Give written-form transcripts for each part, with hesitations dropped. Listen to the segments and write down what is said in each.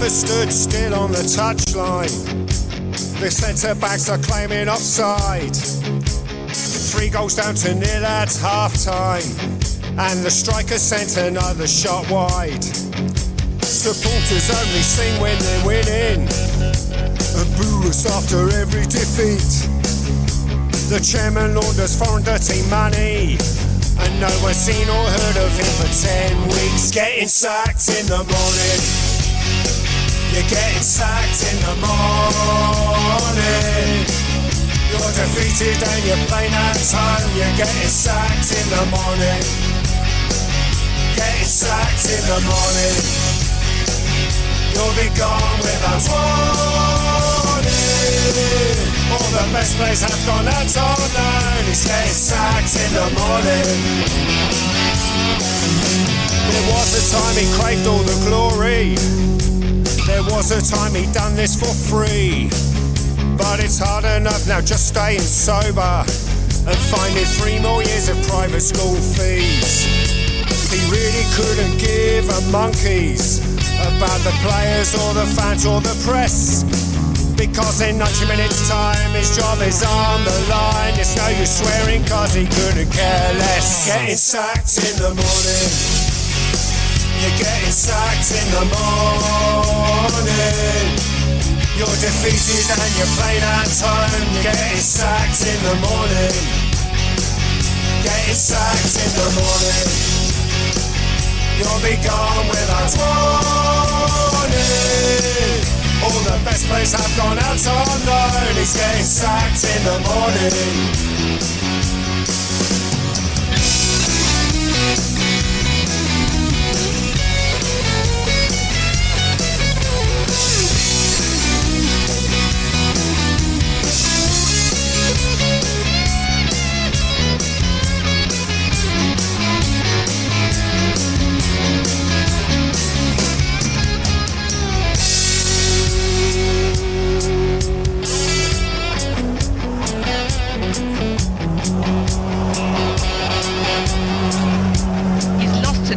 never stood still on the touchline. The centre-backs are claiming offside. 3 goals down to 0 at half-time, and the striker sent another shot wide. Supporters only sing when they're winning and boo us after every defeat. The chairman launders foreign dirty money, and no one's seen or heard of him for 10 weeks. Getting sacked in the morning. You're getting sacked in the morning. You're defeated and you're playing at home. You're getting sacked in the morning. Getting sacked in the morning. You'll be gone without warning. All the best players have gone out on loan. He's getting sacked in the morning. There was a time he craved all the glory. There was a time he done this for free. But it's hard enough now just staying sober and finding 3 more years of private school fees. He really couldn't give a monkeys about the players or the fans or the press, because in 90 minutes time his job is on the line. It's no use swearing cause he couldn't care less. Getting sacked in the morning. You're getting sacked in the morning. You're defeated and you're playing at home. You're getting sacked in the morning. Getting sacked in the morning. You'll be gone without warning. All the best players have gone out on loan. He's getting sacked in the morning.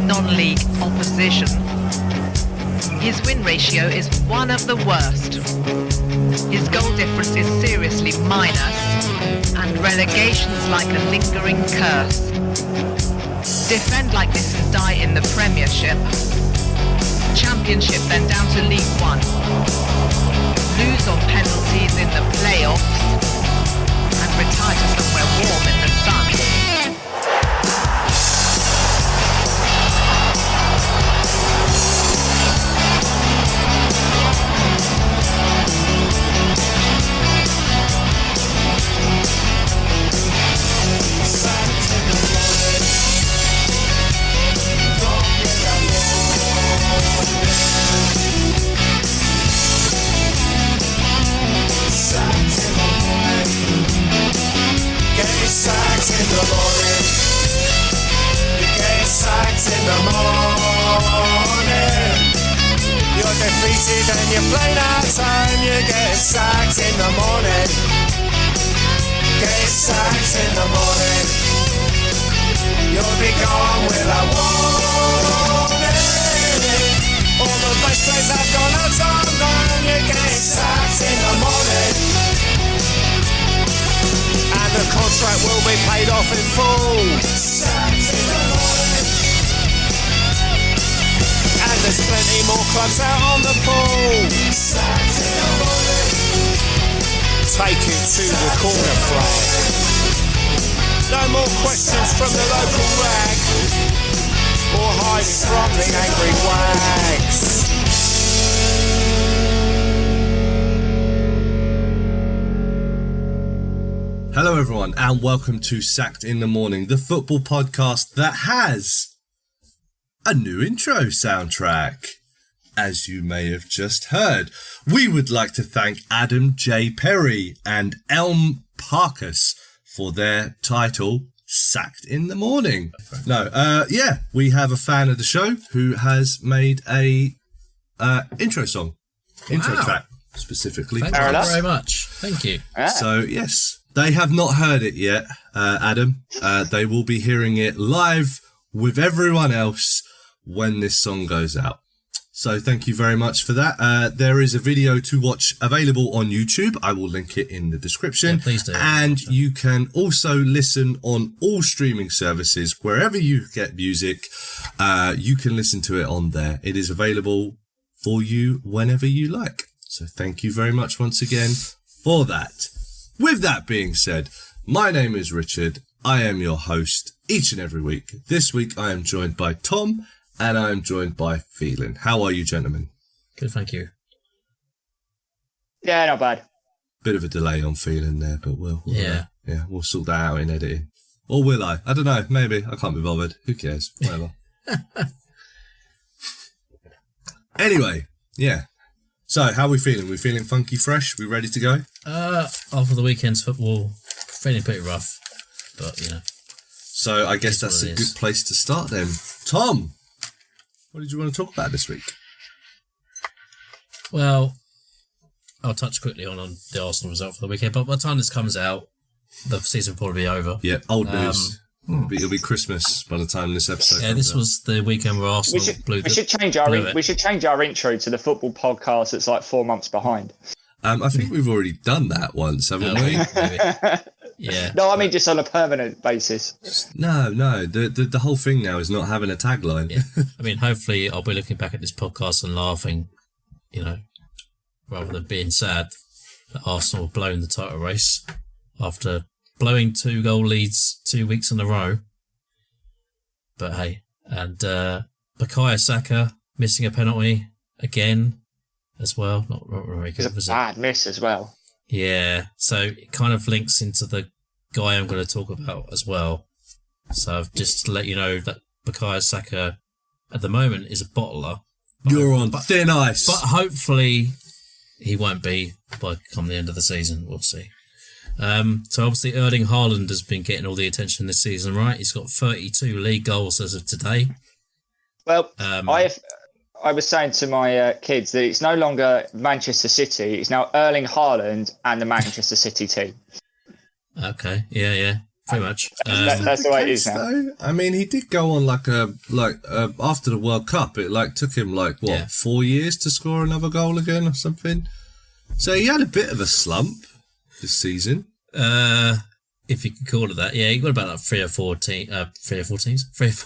Non-league opposition. His win ratio is one of the worst. His goal difference is seriously minus, and relegation's like a lingering curse. Defend like this and die in the Premiership. Championship, then down to League One. Lose on penalties in the playoffs, and retire to somewhere warm in the sun. Sacked in the morning. You're getting sacked in the morning. You're defeated and you're playing at home. You're getting sacked in the morning. Getting sacked in the morning. You'll be gone without warning. All the best players have gone out on loan. You're getting sacked in the morning. And the contract will be paid off in full. Sacked in the morning. And there's plenty more clubs out on the pool. Sacked in the morning. Take it to the corner flag. No more questions from the local rag, or hiding from the angry wags. Hello everyone and welcome to Sacked in the Morning, the football podcast that has a new intro soundtrack. As you may have just heard, we would like to thank Adam J. Perry and Elm Parkus for their title, Sacked in the Morning. We have a fan of the show who has made a intro song, intro track specifically. Thank you very much. Thank you. So yes. They have not heard it yet, Adam. They will be hearing it live with everyone else when this song goes out. So thank you very much for that. There is a video to watch available on YouTube. I will link it in the description. Yeah, please do. And you can also listen on all streaming services. Wherever you get music, you can listen to it on there. It is available for you whenever you like. So thank you very much once again for that. With that being said, my name is Richard. I am your host each and every week. This week I am joined by Tom and I am joined by Thelan. How are you, gentlemen? Good, thank you. Yeah, not bad. Bit of a delay on Thelan there, but we'll sort that out in editing. Or will I? I don't know. Maybe. I can't be bothered. Who cares? Whatever. Anyway, yeah. So, how are we feeling? We feeling funky fresh? We ready to go? After the weekend's football, feeling pretty rough, but So, I guess that's a good place to start then. Tom, what did you want to talk about this week? Well, I'll touch quickly on the Arsenal result for the weekend, but by the time this comes out, the season will probably be over. Yeah, old news. It'll be Christmas by the time this episode comes this out. was the weekend where Arsenal we should change our intro to the football podcast that's like 4 months behind. I think we've already done that once, haven't we? Maybe. Yeah. No, I mean just on a permanent basis. No. The whole thing now is not having a tagline. Yeah. I mean, hopefully I'll be looking back at this podcast and laughing, rather than being sad that Arsenal have blown the title race after blowing 2-goal leads 2 weeks in a row. But hey, and Bukayo Saka missing a penalty again as well. Not very good. It's a bad miss as well. Yeah, so it kind of links into the guy I'm going to talk about as well. So just to let you know that Bukayo Saka at the moment is a bottler. You're on thin ice. But hopefully he won't be by come the end of the season. We'll see. So obviously Erling Haaland has been getting all the attention this season, right? He's got 32 league goals as of today. Well, I was saying to my kids that it's no longer Manchester City, it's now Erling Haaland and the Manchester City team. Okay, yeah, pretty much. That's the way it is now. Though? I mean, he did go on after the World Cup. It took him 4 years to score another goal again or something. So he had a bit of a slump this season. If you could call it that. Yeah, he got about 3 or 4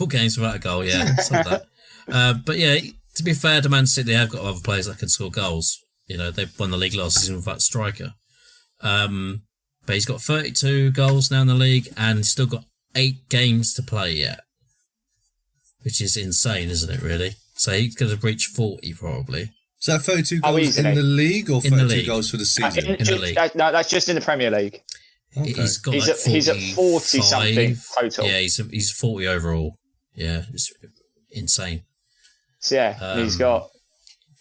games without a goal. Yeah, something like that. But yeah, to be fair to Man City, they have got other players that can score goals. They've won the league last season without a striker. But he's got 32 goals now in the league and still got 8 games to play yet, which is insane, isn't it, really? So he's going to reach 40 probably. Is that 32 goals in the league or 32 goals for the season? In the league. No, that's just in the Premier League. Okay. He's at 40 something total. Yeah, he's 40 overall. Yeah, it's insane. So yeah, he's got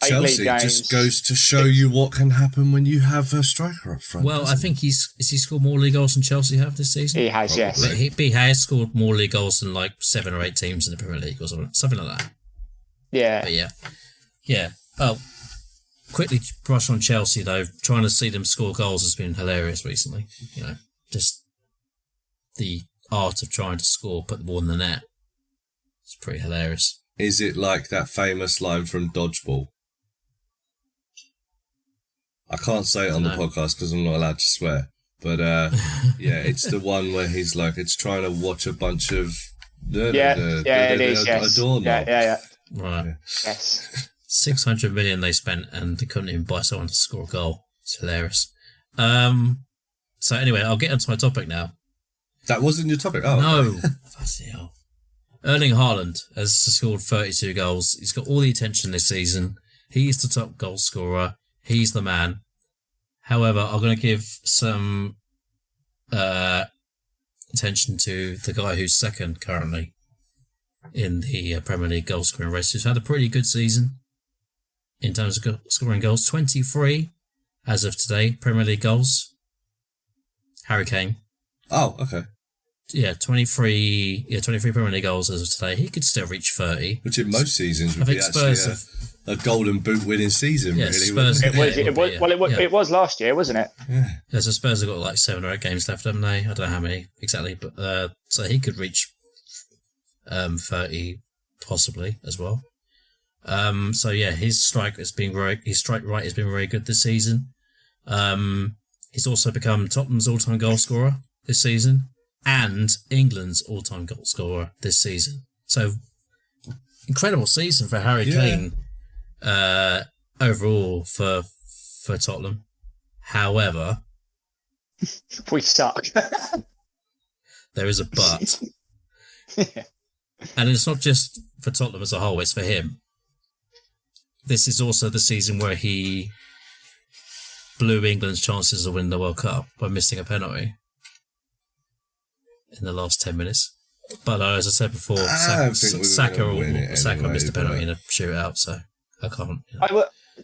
8 Chelsea league games. just goes to show you what can happen when you have a striker up front. Well, I think he scored more league goals than Chelsea have this season. He has, yes. But he has scored more league goals than 7 or 8 teams in the Premier League or something like that. Yeah. But yeah. Oh, quickly brush on Chelsea though. Trying to see them score goals has been hilarious recently. Just the art of trying to score, put the ball in the net. It's pretty hilarious. Is it like that famous line from Dodgeball? I can't say it on the podcast because I'm not allowed to swear. But it's the one where he's it's trying to watch a bunch of it is. Yes. A doorknob. Yeah. Right. Yeah. Yes. 600 million they spent and they couldn't even buy someone to score a goal. It's hilarious. So anyway, I'll get onto my topic now. That wasn't your topic? Oh, no. Fucking hell. Erling Haaland has scored 32 goals. He's got all the attention this season. He's the top goal scorer. He's the man. However, I'm going to give some attention to the guy who's second currently in the Premier League goal scoring race, who's had a pretty good season in terms of scoring goals. 23 as of today, Premier League goals. Harry Kane. Oh, okay. Yeah, 23 Premier League goals as of today. He could still reach 30. Which in most seasons would be actually a golden boot winning season, really. Spurs, it was last year, wasn't it? Yeah. So Spurs have got 7 or 8 games left, haven't they? I don't know how many exactly, but so he could reach 30 possibly as well. So yeah, his strike rate has been very good this season. He's also become Tottenham's all-time goal scorer this season and England's all-time goal scorer this season. So incredible season for Harry Kane overall for Tottenham. However, we suck. there is a but. And it's not just for Tottenham as a whole, it's for him. This is also the season where he blew England's chances of winning the World Cup by missing a penalty in the last 10 minutes. But as I said before, Saka missed a penalty in a shootout, so I can't.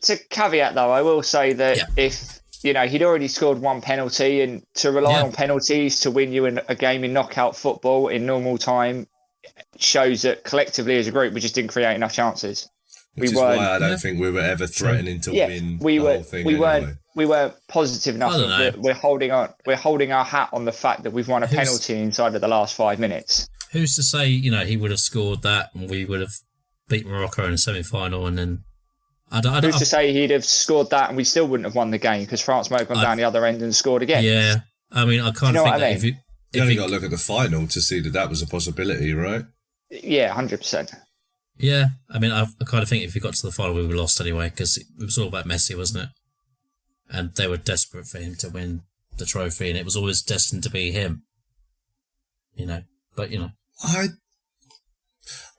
To caveat though, I will say that if he'd already scored one penalty, and to rely on penalties to win you a game in knockout football in normal time shows that collectively as a group we just didn't create enough chances. Which is why I don't think we were ever threatening to win the whole thing. We weren't positive enough that we're holding our hat on the fact that we've won a penalty inside of the last 5 minutes. Who's to say, he would have scored that and we would have beat Morocco in the semi-final, and then who's to say he'd have scored that and we still wouldn't have won the game because France might have gone down the other end and scored again. Yeah, I mean, I kind of think that you only got to look at the final to see that was a possibility, right? Yeah, 100%. Yeah, I mean, I kind of think if we got to the final, we would have lost anyway, because it was all about Messi, wasn't it? And they were desperate for him to win the trophy, and it was always destined to be him. But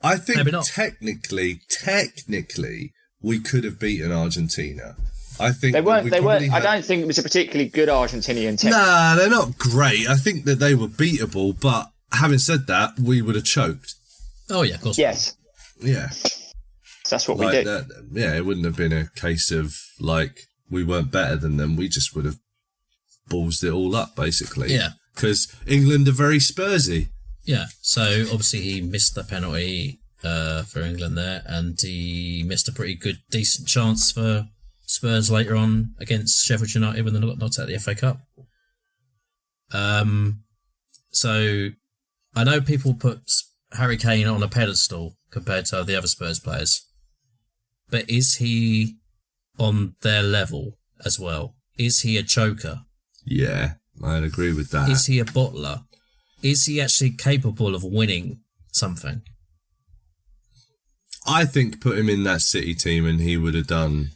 I think technically, we could have beaten Argentina. I think they weren't. I don't think it was a particularly good Argentinian team. Nah, they're not great. I think that they were beatable, but having said that, we would have choked. Oh yeah, of course. Yes. Yeah. That's what we did. It wouldn't have been a case of we weren't better than them. We just would have ballsed it all up, basically. Yeah. Because England are very Spursy. Yeah. So obviously he missed the penalty for England there, and he missed a pretty good, decent chance for Spurs later on against Sheffield United when they got knocked out of the FA Cup. So I know people put Harry Kane on a pedestal compared to the other Spurs players, but is he on their level as well? Is he a choker? Yeah, I'd agree with that. Is he a bottler? Is he actually capable of winning something? I think put him in that City team and he would have done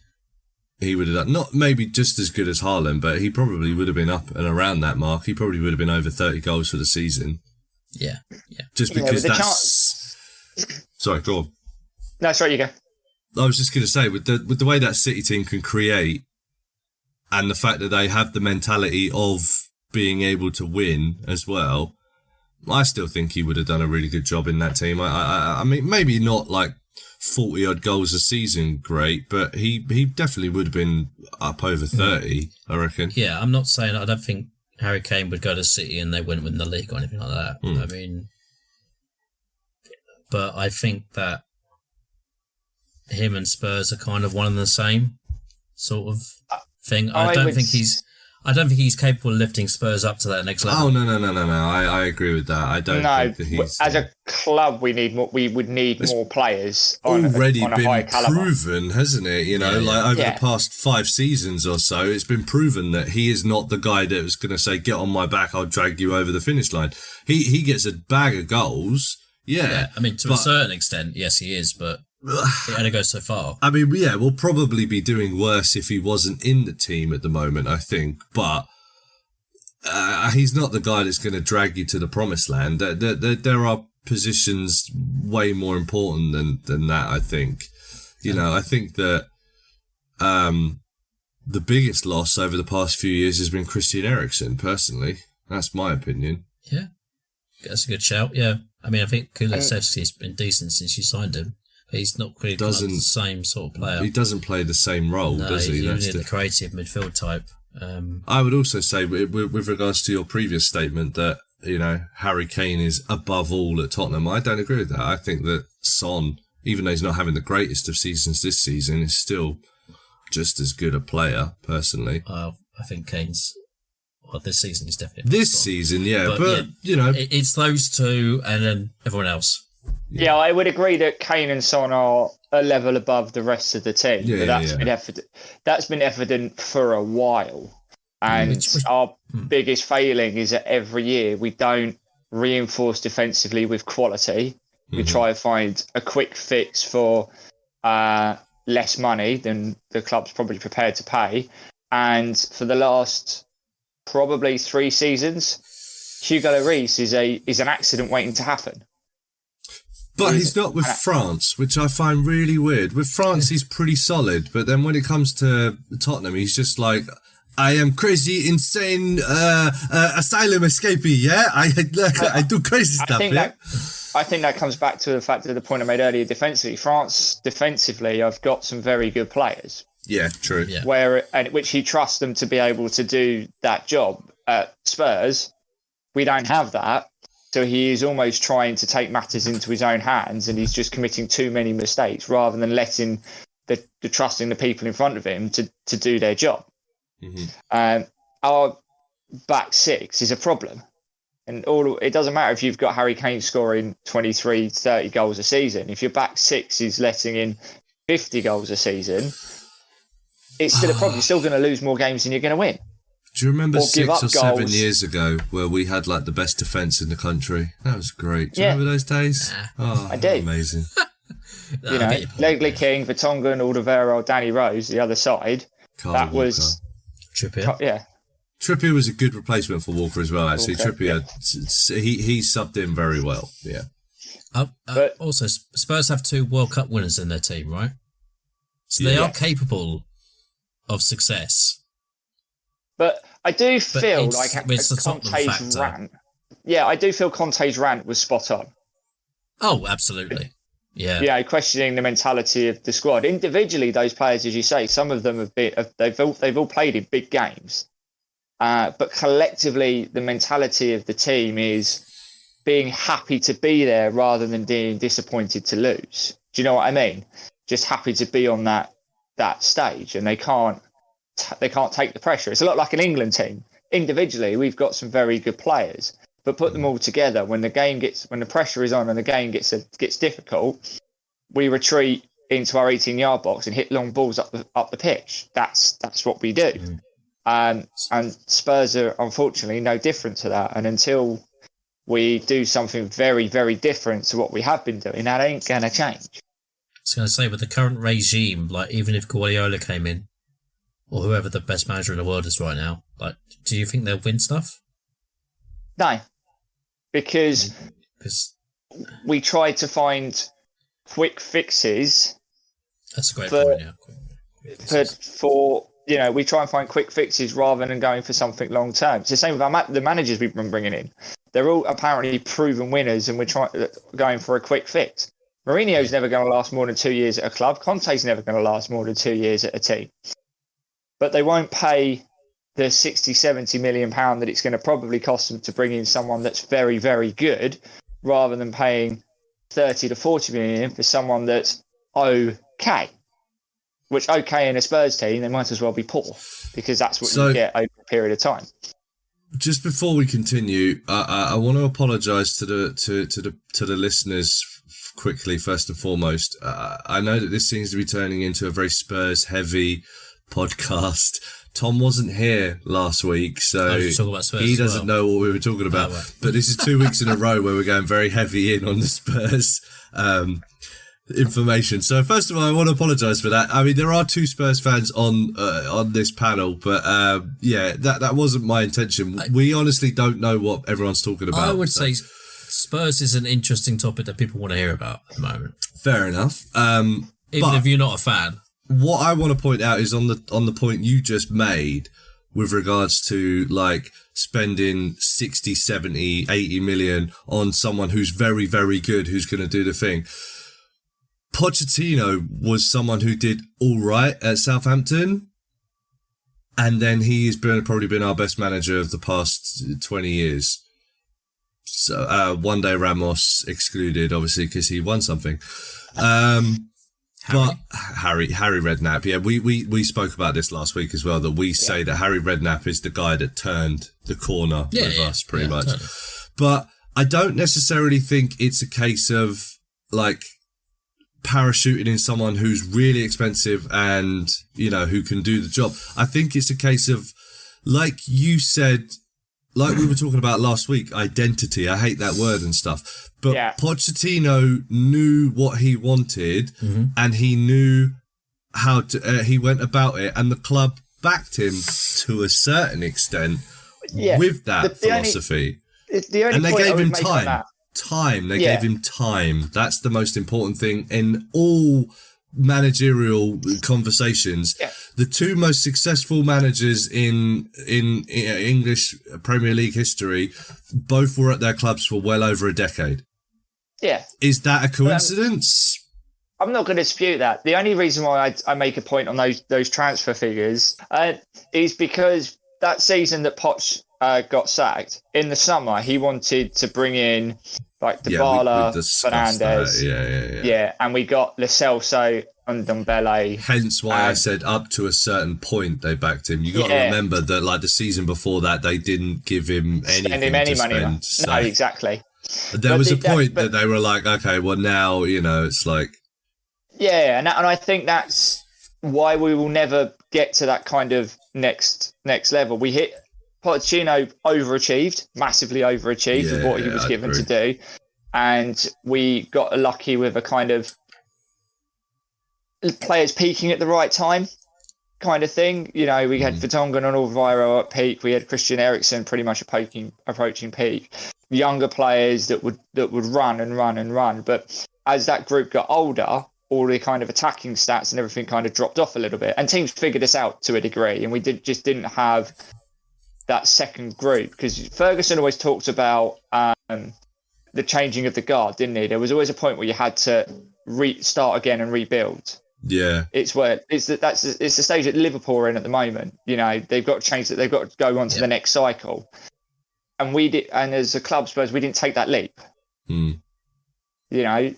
not maybe just as good as Haaland, but he probably would have been up and around that mark. He probably would have been over 30 goals for the season. Yeah. Just because Sorry, go on. No, that's right, you go. I was just going to say, with the way that City team can create and the fact that they have the mentality of being able to win as well, I still think he would have done a really good job in that team. I mean, maybe not 40-odd goals a season, great, but he definitely would have been up over 30, I reckon. Yeah, I'm not saying, I don't think Harry Kane would go to City and they wouldn't win the league or anything like that. I mean, but I think that him and Spurs are kind of one and the same sort of thing. I don't think he's capable of lifting Spurs up to that next level. Oh no! I agree with that. I don't think that he's as a club. We would need more players. Already on a been high caliber. Proven, hasn't it? Over the past 5 seasons or so, it's been proven that he is not the guy that was going to say, "Get on my back, I'll drag you over the finish line." He gets a bag of goals. Yeah, I mean, to a certain extent, yes, he is, but it only goes so far. I mean, yeah, we'll probably be doing worse if he wasn't in the team at the moment, I think. But he's not the guy that's going to drag you to the promised land. There are positions way more important than that, I think. I think that the biggest loss over the past few years has been Christian Eriksen, personally. That's my opinion. Yeah, that's a good shout, yeah. I mean, I think Kulusevski's been decent since you signed him. But he's not really the same sort of player. He doesn't play the same role, does he? He's the creative midfield type. I would also say, with regards to your previous statement, that Harry Kane is above all at Tottenham. I don't agree with that. I think that Son, even though he's not having the greatest of seasons this season, is still just as good a player, personally. I think Kane's... Well, this season is definitely... This season, yeah. But it's those two and then everyone else. Yeah, I would agree that Kane and Son are a level above the rest of the team. Yeah, but that's been evident for a while. And our biggest failing is that every year we don't reinforce defensively with quality. We try to find a quick fix for less money than the club's probably prepared to pay. And for the last probably 3 seasons, Hugo Lloris is an accident waiting to happen. But he's not with France, which I find really weird. With France, he's pretty solid. But then when it comes to Tottenham, he's just like, I am crazy, insane, asylum escapee, yeah? I do crazy stuff, I think that comes back to the fact of the point I made earlier defensively. France, defensively, have got some very good players. Yeah, true. Yeah. Which he trusts them to be able to do that job. At Spurs, we don't have that. So he is almost trying to take matters into his own hands, and he's just committing too many mistakes rather than letting the trusting the people in front of him to do their job. Our back six is a problem. And it doesn't matter if you've got Harry Kane scoring 23, 30 goals a season. If your back six is letting in 50 goals a season, it's still a problem. You're still going to lose more games than you're going to win. Do you remember 6 or 7 goals. years ago where we had like the best defence in the country? That was great. Do you remember those days? Oh, I do. Amazing. Ledley King, Vertonghen, Alderweireld, Danny Rose, the other side. That was Trippier. Yeah. Trippier was a good replacement for Walker as well, actually. Trippier, he subbed in very well, yeah. But also, Spurs have 2 World Cup winners in their team, right? So they are capable of success. But I do feel like Conte's rant. Yeah, I do feel Conte's rant was spot on. Oh, absolutely. Yeah. Yeah, questioning the mentality of the squad. Individually, those players, as you say, some of them they've all played in big games. But collectively, the mentality of the team is being happy to be there rather than being disappointed to lose. Do you know what I mean? Just happy to be on that stage, and they can't take the pressure. It's a lot like an England team. Individually, we've got some very good players, but put them all together when the pressure is on and the game gets difficult, we retreat into our 18-yard box and hit long balls up the pitch. That's what we do. And Spurs are unfortunately no different to that. And until we do something very, very different to what we have been doing, that ain't going to change. I was going to say, with the current regime, like even if Guardiola came in, or whoever the best manager in the world is right now, like, do you think they'll win stuff? No, because we tried to find quick fixes. That's a great point. Yeah, we try and find quick fixes rather than going for something long term. It's the same with the managers we've been bringing in. They're all apparently proven winners, and we're going for a quick fix. Mourinho's never going to last more than 2 years at a club. Conte's never going to last more than 2 years at a team. But they won't pay the 60, 70 million pound that it's going to probably cost them to bring in someone that's very, very good, rather than paying 30 to 40 million for someone that's okay. Which, okay, in a Spurs team, they might as well be poor, because that's what you get over a period of time. Just before we continue, I want to apologise to the listeners quickly. First and foremost, I know that this seems to be turning into a very Spurs heavy podcast. Tom wasn't here last week, so he doesn't know what we were talking about. Oh, right. But this is 2 weeks in a row where we're going very heavy in on the Spurs information. So first of all, I want to apologise for that. I mean, there are 2 Spurs fans on this panel, but that wasn't my intention. We honestly don't know what everyone's talking about. I would say Spurs is an interesting topic that people want to hear about at the moment. Fair enough. Even if you're not a fan. What I want to point out is on the point you just made with regards to like spending 60, 70, 80 million on someone who's very, very good, who's going to do the thing. Pochettino was someone who did all right at Southampton, and then he's probably been our best manager of the past 20 years. So one day Ramos excluded, obviously, because he won something. But Harry Redknapp, yeah, we spoke about this last week as well, that we say that Harry Redknapp is the guy that turned the corner with us pretty much. Totally. But I don't necessarily think it's a case of like parachuting in someone who's really expensive and, you know, who can do the job. I think it's a case of, like you said, like we were talking about last week, identity. I hate that word and stuff. But Pochettino knew what he wanted, and he knew how to, he went about it, and the club backed him to a certain extent with that philosophy. And they gave him time. They gave him time. That's the most important thing in all managerial conversations. The two most successful managers in English Premier League history both were at their clubs for well over a decade. Is that a coincidence? I'm not going to dispute that. The only reason why I make a point on those transfer figures is because that season that Poch got sacked, in the summer he wanted to bring in like Dybala, Fernandes, and we got Lo Celso and Ndombele. Hence why I said up to a certain point they backed him. You got to remember that, like, the season before that, they didn't give him anything to spend. No, exactly. There was a point that they were like, okay, well now, you know, it's like... Yeah, and I think that's why we will never get to that kind of next level. We hit... Pochettino massively overachieved with what he was given to do. And we got lucky with a kind of players peaking at the right time kind of thing. You know, we had Vertonghen and Alvaro at peak. We had Christian Eriksen pretty much approaching peak. Younger players that would run and run and run. But as that group got older, all the kind of attacking stats and everything kind of dropped off a little bit. And teams figured us out to a degree. And we just didn't have that second group, because Ferguson always talked about the changing of the guard, didn't he? There was always a point where you had to restart again and rebuild. Yeah, it's the stage that Liverpool are in at the moment. You know, they've got to change that. They've got to go on to the next cycle, and we did. And as a club, Spurs, we didn't take that leap. You know,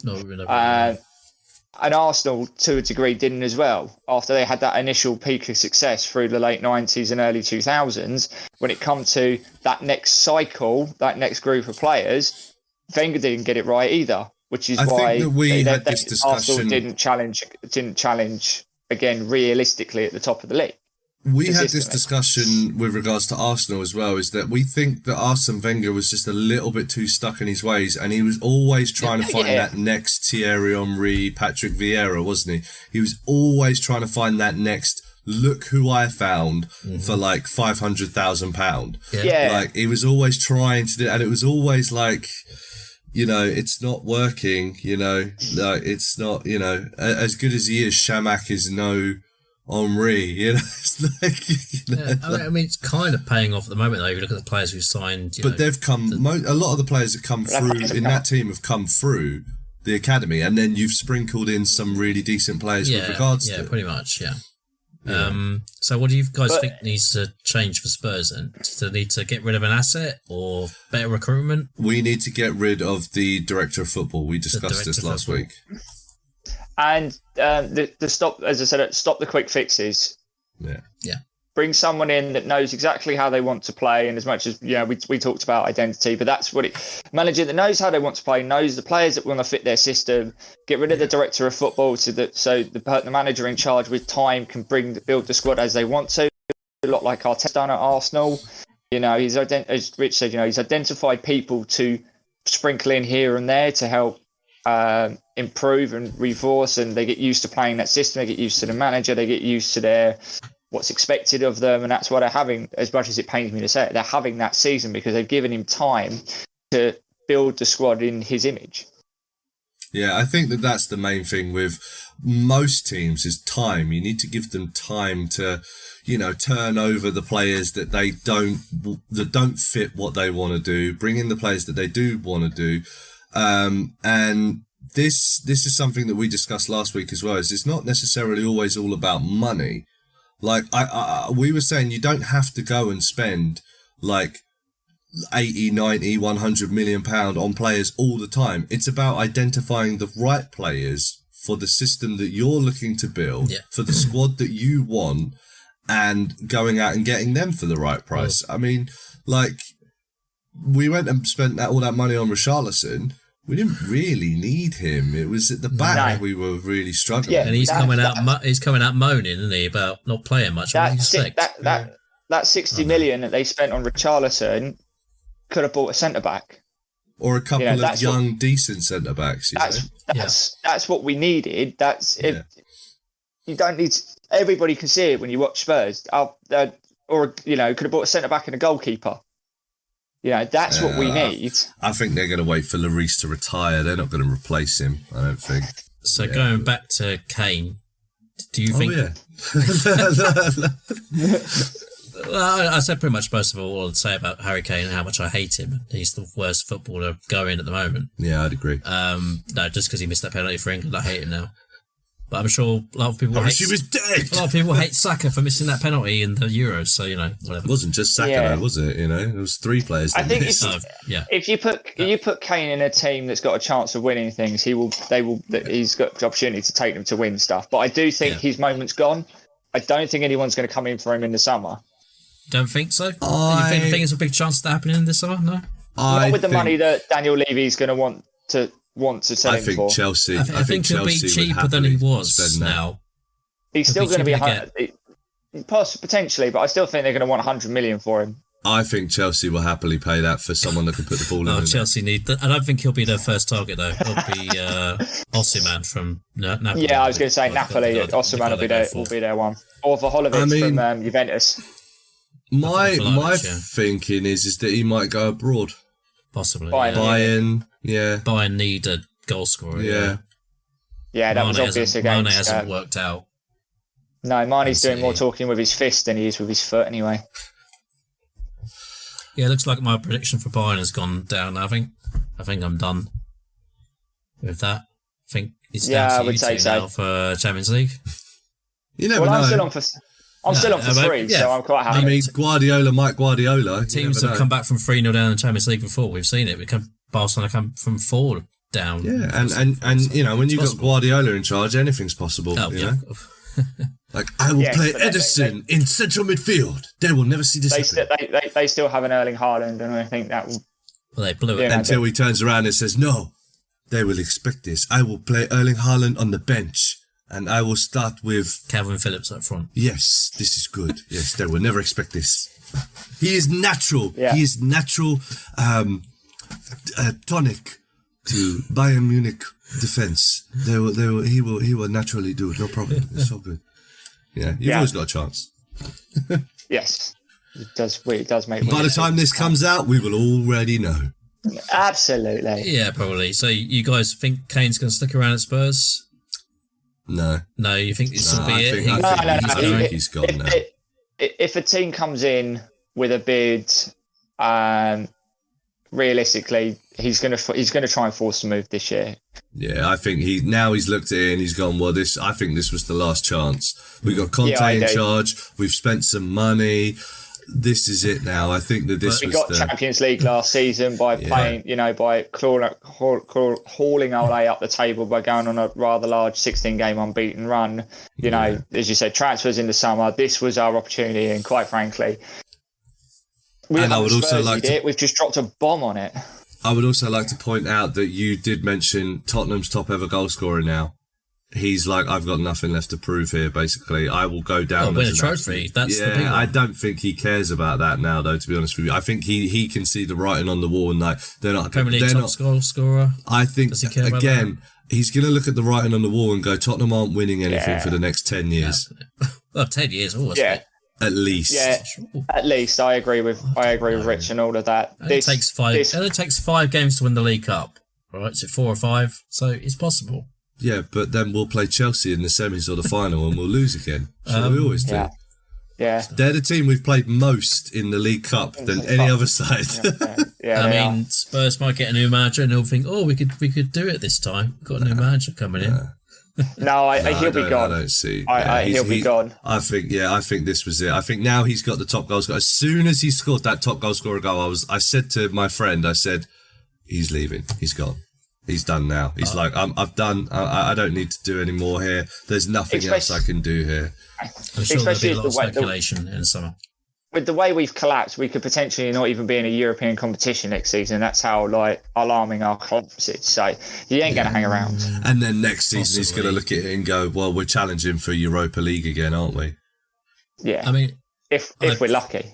and Arsenal, to a degree, didn't as well. After they had that initial peak of success through the late 90s and early 2000s, when it come to that next cycle, that next group of players, Wenger didn't get it right either, which is why Arsenal didn't challenge again realistically at the top of the league. We had this discussion with regards to Arsenal as well, is that we think that Arsene Wenger was just a little bit too stuck in his ways, and he was always trying to find that next Thierry Henry, Patrick Vieira, wasn't he? He was always trying to find that next, look who I found for like £500,000. Like, he was always trying to do, and it was always like, you know, it's not working, you know, like, it's not, you know, as good as he is, Shamak is no Henry, you know, it's like, you know, I mean, it's kind of paying off at the moment, though. If you look at the players who signed, but they've come. A lot of the players that come through in that team have come through the academy, and then you've sprinkled in some really decent players with regards to. Yeah, pretty much. Yeah. So, what do you guys think needs to change for Spurs? And do they need to get rid of an asset or better recruitment? We need to get rid of the director of football. We discussed this last week. And the stop, as I said, stop the quick fixes. Yeah. Bring someone in that knows exactly how they want to play, and as much as, you know, we talked about identity, but that's what manager that knows how they want to play, knows the players that want to fit their system. Get rid of the director of football so the manager in charge with time can build the squad as they want to. A lot like Arteta's done at Arsenal. You know, as Rich said, you know, he's identified people to sprinkle in here and there to help improve and reinforce, and they get used to playing that system. They get used to the manager. They get used to what's expected of them, and that's why they're having, as much as it pains me to say it, they're having that season because they've given him time to build the squad in his image. Yeah, I think that's the main thing with most teams is time. You need to give them time to, you know, turn over the players that don't fit what they want to do, bring in the players that they do want to do. And this is something that we discussed last week as well, is it's not necessarily always all about money. Like we were saying, you don't have to go and spend like 80, 90, 100 million pound on players all the time. It's about identifying the right players for the system that you're looking to build, for the squad that you want, and going out and getting them for the right price. I mean, like, we went and spent all that money on Richarlison, We didn't really need him. It was at the back we were really struggling. Yeah, and he's coming out moaning, isn't he, about not playing much. What do you expect? That 60 million that they spent on Richarlison could have bought a centre back. Or a couple of young, decent centre backs. That's what we needed. You don't need. Everybody can see it when you watch Spurs. Or could have bought a centre back and a goalkeeper. That's what we need. I think they're going to wait for Lloris to retire. They're not going to replace him, I don't think. So going back to Kane, do you think... Well, I said pretty much most of all I'd say about Harry Kane and how much I hate him. He's the worst footballer going at the moment. Yeah, I'd agree. No, just because he missed that penalty for England, I hate him now. But I'm sure a lot of people hate Saka for missing that penalty in the Euros, so, whatever. It wasn't just Saka, though, was it? It was 3 players. I think if you put Kane in a team that's got a chance of winning things, he's got the opportunity to take them to win stuff. But I do think his moment's gone. I don't think anyone's going to come in for him in the summer. Don't think so? Do you think there's a big chance of that happening in this summer? No? Not with the money that Daniel Levy's going to want to sell him for. Chelsea. I think he'll be cheaper than he was now. He's still going to be potentially, but I still think they're going to want 100 million for him. I think Chelsea will happily pay that for someone that can put the ball in. Chelsea need that. I don't think he'll be their first target, though. It'll be Osimhen from Napoli. Yeah, I was going to say Napoli. Osimhen will be their one. Or Vlahovic from Juventus. My thinking is that he might go abroad. Possibly. Bayern, Bayern need a goal scorer. Yeah, that was obvious against... Mane hasn't worked out. No, Mane's doing more talking with his fist than he is with his foot anyway. Yeah, it looks like my prediction for Bayern has gone down, I think. I think I'm done with that. I think it's down to you two now for Champions League. You never know. I'm still on for 3, so I'm quite happy. I mean, Mike Guardiola. Teams have come back from 3-0 down in the Champions League before. We've seen it. Barcelona come from 4 down. Yeah, and when you've got Guardiola in charge, anything's possible. Oh, yeah. Like, I will play Ederson in central midfield. They will never see this happen. They still have an Erling Haaland, and I think that will... Well, they blew it. Until he turns around and says, no, they will expect this. I will play Erling Haaland on the bench. And I will start with... Calvin Phillips up front. Yes, this is good. Yes, they will never expect this. He is natural. Yeah. He is natural tonic to Bayern Munich defense. He will naturally do it. No problem. It's so good. Yeah, you've always got a chance. Yes, it does make... By the time this comes out, we will already know. Absolutely. Yeah, probably. So you guys think Kane's going to stick around at Spurs? No, you think this will be it? I think he's gone now. If a team comes in with a bid, realistically, he's going to try and force a move this year. Yeah, I think he's looked at it and he's gone, well, I think this was the last chance. We got Conte in charge. We've spent some money. This is it now. I think that we got Champions League last season by playing, by hauling Ole up the table by going on a rather large 16-game unbeaten run. As you said, transfers in the summer. This was our opportunity, and quite frankly, we've just dropped a bomb on it. I would also like to point out that you did mention Tottenham's top ever goal scorer now. He's like, I've got nothing left to prove here, basically. I will go down. Win a trophy. That's the big one. I don't think he cares about that now, though, to be honest with you. I think he can see the writing on the wall, and they're not... Premier League top goal scorer. I think, again, he's going to look at the writing on the wall and go, Tottenham aren't winning anything for the next 10 years. Yeah. Well, 10 years, almost. Yeah. At least. Yeah, at least. I agree with Rich and all of that. It takes 5 games to win the League Cup, right? Is it 4 or 5? So it's possible. Yeah, but then we'll play Chelsea in the semis or the final and we'll lose again. That's what we always do. Yeah. They're the team we've played most in the League Cup than any other side. Yeah, I mean, Spurs might get a new manager and they'll think, we could do it this time. We've got a new manager coming in. No, he'll be gone. I don't see. He'll be gone. I think this was it. I think now he's got the top goal scorer. As soon as he scored that top goal scorer goal, I said to my friend, he's leaving. He's gone. He's done now. He's I've done. I don't need to do any more here. There's nothing else I can do here. I'm sure there'll be a lot of speculation in the summer. with the way we've collapsed, we could potentially not even be in a European competition next season. That's how alarming our collapse is. So he ain't going to hang around. And then next season he's going to look at it and go, well, we're challenging for Europa League again, aren't we? Yeah. I mean, if we're lucky.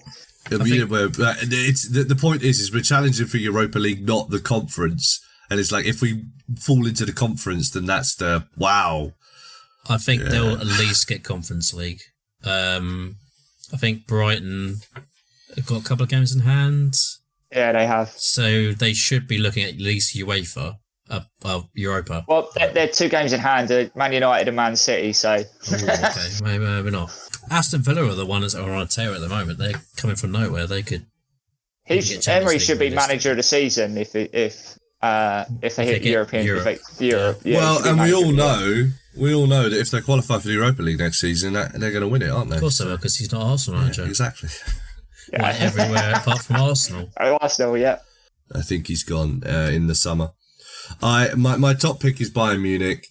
The point is we're challenging for Europa League, not the conference. And it's like, if we fall into the conference, then that's the wow. I think they'll at least get Conference League. I think Brighton have got a couple of games in hand. Yeah, they have. So they should be looking at least UEFA, Europa. Well, they're 2 games in hand, Man United and Man City, so... okay, maybe not. Aston Villa are the ones that are on a tear at the moment. They're coming from nowhere. They could... Emery should be manager of the season if they hit European... Europe. Well, and we all know that if they qualify for the Europa League next season, they're going to win it, aren't they? Of course they will, because he's not Arsenal manager. Exactly. Like everywhere apart from Arsenal. Oh, Arsenal, yeah. I think he's gone in the summer. My top pick is Bayern Munich.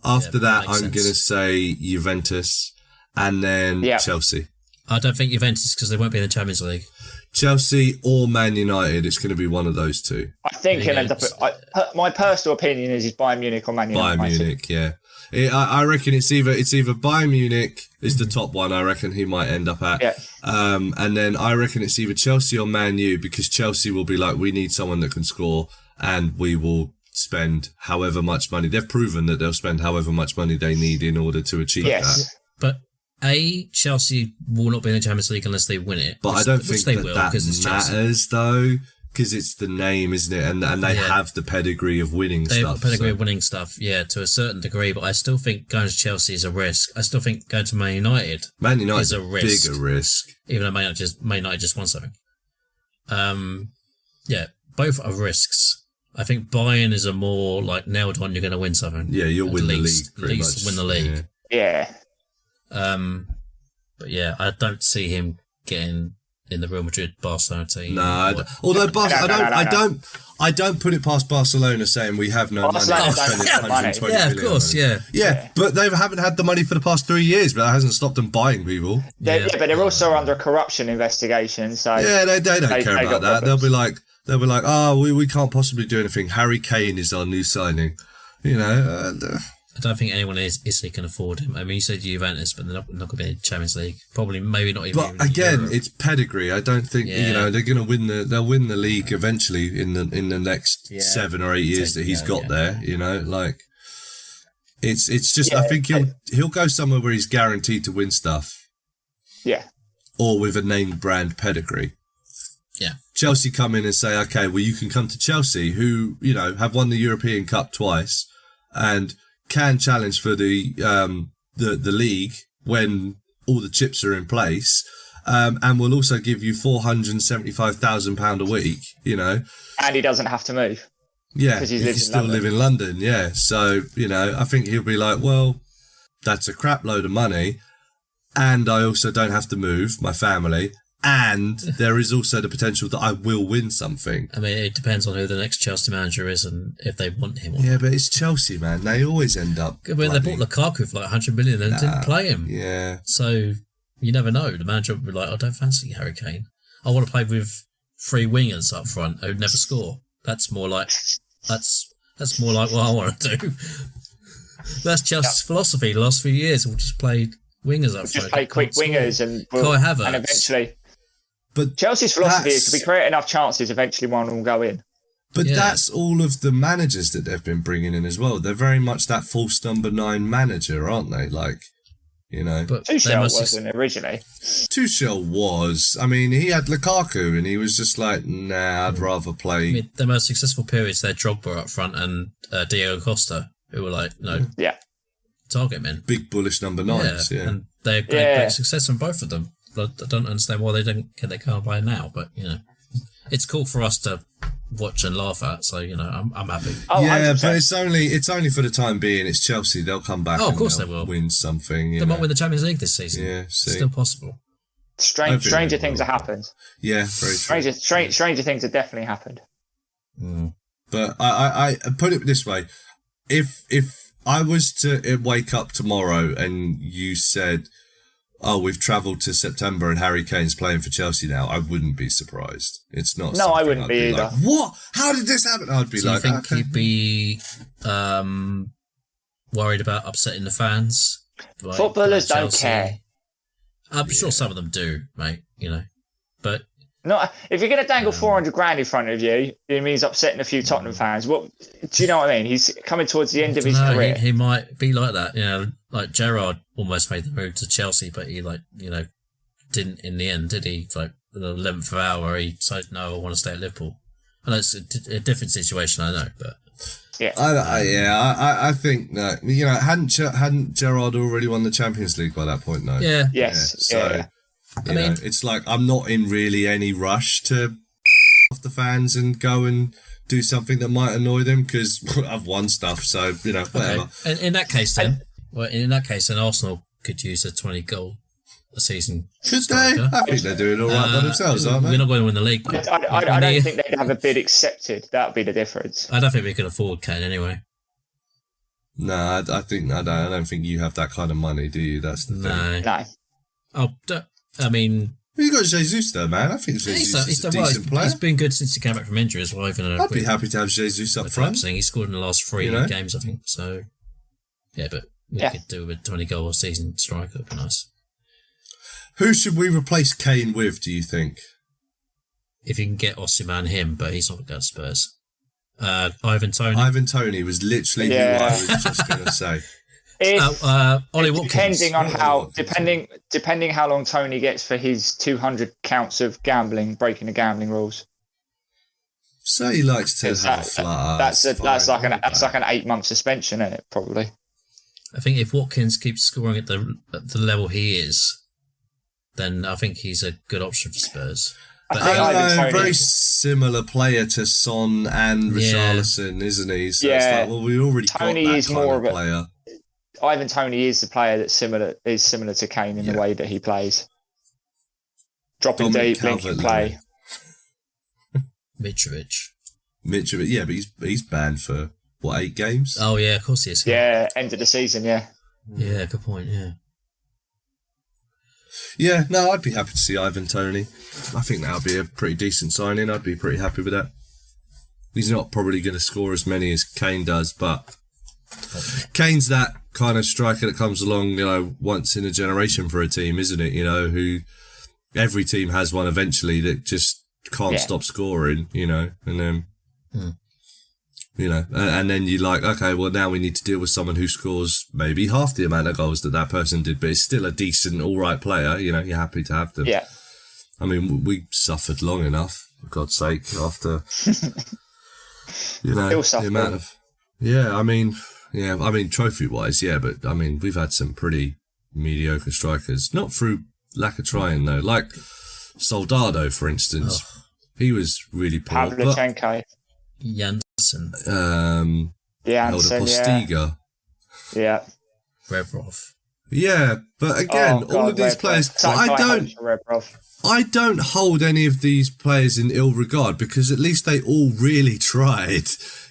After that, I'm going to say Juventus and then Chelsea. I don't think Juventus, because they won't be in the Champions League. Chelsea or Man United, it's going to be one of those two. I think he'll end up... my personal opinion is Bayern Munich or Man United. Bayern Munich, yeah. I reckon it's either Bayern Munich is the top one. I reckon he might end up at. Yeah. And then I reckon it's either Chelsea or Man U, because Chelsea will be like, we need someone that can score, and we will spend however much money. They've proven that they'll spend however much money they need in order to achieve that. But Chelsea will not be in the Champions League unless they win it. But I don't think that matters, though, because it's the name, isn't it? And they have the pedigree of winning stuff. They have the pedigree of winning stuff, to a certain degree. But I still think going to Chelsea is a risk. I still think going to Man United is a risk. Bigger risk. Even though Man United just won something. Both are risks. I think Bayern is a more like nailed on, you're going to win something. Yeah, you'll win the league. At least win the league. Yeah. But I don't see him getting in the Real Madrid Barcelona team. No, I don't put it past Barcelona saying we have no money. Yeah, of course, yeah. But they haven't had the money for the past 3 years, but that hasn't stopped them buying people. But they're also under a corruption investigation. So they don't care about that. They'll be like, oh, we can't possibly do anything. Harry Kane is our new signing. I don't think anyone in Italy can afford him. I mean, you said Juventus, but they're not going to be in the Champions League. Probably, maybe not even. But again, Europe. It's pedigree. I don't think they're going to win they'll win the league eventually in the next 7 or 8 years that he's got there. It's just I think he'll go somewhere where he's guaranteed to win stuff. Yeah. Or with a name brand pedigree. Yeah. Chelsea come in and say, okay, well, you can come to Chelsea, who have won the European Cup twice and can challenge for the league when all the chips are in place, and will also give you £475,000 a week, And he doesn't have to move. Yeah, because he still live in London, yeah. So, I think he'll be like, well, that's a crap load of money, and I also don't have to move my family, and there is also the potential that I will win something. I mean, it depends on who the next Chelsea manager is and if they want him or not. But it's Chelsea, man. They always end up... Well, they bought Lukaku for like 100 million and didn't play him. Yeah. So, you never know. The manager will be like, I don't fancy Harry Kane. I want to play with 3 wingers up front who'd never score. That's more like... That's more like what I want to do. That's Chelsea's philosophy the last few years. We'll just play wingers up front. Just play quick wingers and eventually... But Chelsea's philosophy is to create enough chances, eventually one will go in. But that's all of the managers that they've been bringing in as well. They're very much that false number 9 manager, aren't they? But Tuchel wasn't originally. Tuchel was. I mean, he had Lukaku and he was just like, nah, I'd rather play... I mean, the most successful periods, they're Drogba up front and Diego Costa, who were like, no, target men. Big bullish number 9s, yeah. And they had great success from both of them. I don't understand why they can't play now, but it's cool for us to watch and laugh at. So I'm happy. Oh, yeah, 100%. but it's only for the time being. It's Chelsea; they'll come back. Oh, of course they will win something. They might win the Champions League this season. Yeah, still possible. Stranger things have happened. Yeah, very true. Stranger things have definitely happened. But I put it this way: if I was to wake up tomorrow and you said, oh, we've travelled to September and Harry Kane's playing for Chelsea now, I wouldn't be surprised. It's not. No, I wouldn't be either. Like, what? How did this happen? I'd be like, do you think he'd be worried about upsetting the fans? Like, Footballers don't care. I'm sure some of them do, mate. But not if you're going to dangle 400 grand in front of you, it means upsetting a few Tottenham fans. What do you know what I mean? He's coming towards the end of his career. He might be like that. Like Gerrard almost made the move to Chelsea, but he didn't in the end, did he? Like the 11th hour, he decided, no, I want to stay at Liverpool. I know it's a different situation, I know, but yeah, I think that hadn't Gerrard already won the Champions League by that point? No. Yeah. Yes. So. Yeah. I mean, it's like I'm not in really any rush to off the fans and go and do something that might annoy them because I've won stuff. So whatever. Okay. In that case, then, Arsenal could use a 20 goal a season. Could they? I think they're doing all right by themselves, aren't they? We're not going to win the league. I don't think they'd have a bid accepted. That would be the difference. I don't think we could afford Kane anyway. No, I don't think you have that kind of money, do you? That's the thing. No. You got Jesus though, man. I think Jesus is a decent player. He's been good since he came back from injury as well. I'd be happy to have Jesus up front. He scored in the last 3 games, I think. So, yeah, but we could do with 20 goal a season striker. Would be nice. Who should we replace Kane with, do you think? If you can get Osimhen, him, but he's not going to go to Spurs. Ivan Toney. Ivan Toney was literally who I was just going to say. Ollie Watkins. Depending on depending how long Tony gets for his 200 counts of breaking the gambling rules. So he likes to have a flat. That's like an 8-month suspension, isn't it? Probably. I think if Watkins keeps scoring at the level he is, then I think he's a good option for Spurs. Very similar player to Son and Richarlison, isn't he? So it's like, well, we already Tony got that is kind more of player. Ivan Toney is the player that's similar to Kane in the way that he plays. Dropping deep, linking play. Mitrovic, yeah, but he's banned for, 8 games? Oh, yeah, of course he is. Yeah, end of the season, yeah. Yeah, good point, yeah. Yeah, no, I'd be happy to see Ivan Toney. I think that would be a pretty decent signing. I'd be pretty happy with that. He's not probably going to score as many as Kane does, but Kane's that kind of striker that comes along, once in a generation for a team, isn't it? Who every team has one eventually that just can't stop scoring, and then, and then you're like, okay, well, now we need to deal with someone who scores maybe half the amount of goals that person did, but is still a decent, all right player. You're happy to have them. Yeah. I mean, we suffered long enough, for God's sake, after, the amount of, trophy-wise, but, we've had some pretty mediocre strikers. Not through lack of trying, though. Like Soldado, for instance. Oh. He was really poor. Pavlyuchenko. Janssen. Janssen, Postiga. Yeah. Rebrov. Yeah, but again, all of these players... I don't hold any of these players in ill regard because at least they all really tried,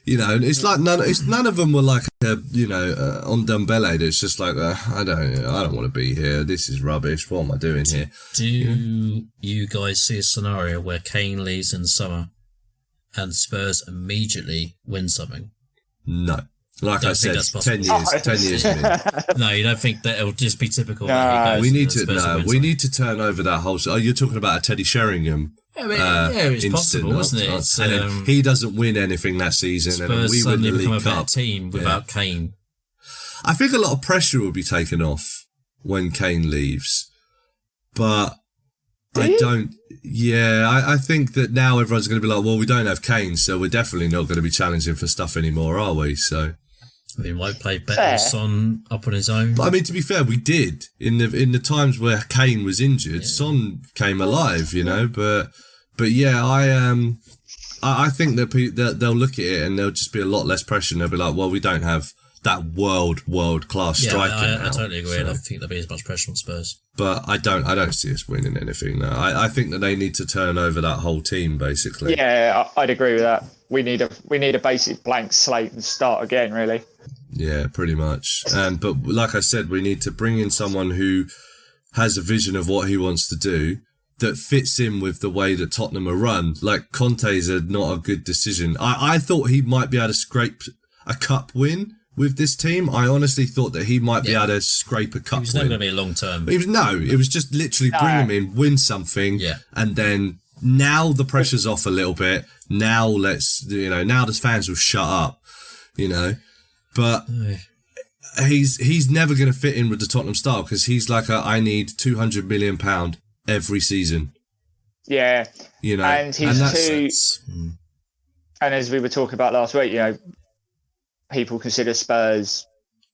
and it's like none of them were like on Dembele. It's just like I don't want to be here. This is rubbish. What am I doing here? Do you guys see a scenario where Kane leaves in the summer and Spurs immediately win something? No. Like I said, 10 years. No, you don't think that it'll just be typical? We need to turn over that whole. Oh, you're talking about a Teddy Sheringham. It's possible, isn't it? And he doesn't win anything that season, Spurs and we win the League become a Cup. better team without Kane. I think a lot of pressure will be taken off when Kane leaves, but I don't. Yeah, I think that now everyone's going to be like, well, we don't have Kane, so we're definitely not going to be challenging for stuff anymore, are we? So. We might play better with Son up on his own. But to be fair, we did in the times where Kane was injured. Son came alive, But yeah, I think that they'll look at it and there'll just be a lot less pressure. And they'll be like, well, we don't have that world class striker. I totally agree. So. I don't think there'll be as much pressure on Spurs. But I don't see us winning anything. No. I think that they need to turn over that whole team basically. Yeah, I'd agree with that. We need a basic blank slate and start again, really. Yeah, pretty much. But like I said, we need to bring in someone who has a vision of what he wants to do that fits in with the way that Tottenham are run. Like, Conte's not a good decision. I thought he might be able to scrape a cup win with this team. I honestly thought that he might be able to scrape a cup win. He was never going to be a long term. It was just literally bring him in, win something, and then now the pressure's off a little bit. Now now the fans will shut up, But he's never going to fit in with the Tottenham style because he's like I need £200 million every season. Yeah, and he's And as we were talking about last week, people consider Spurs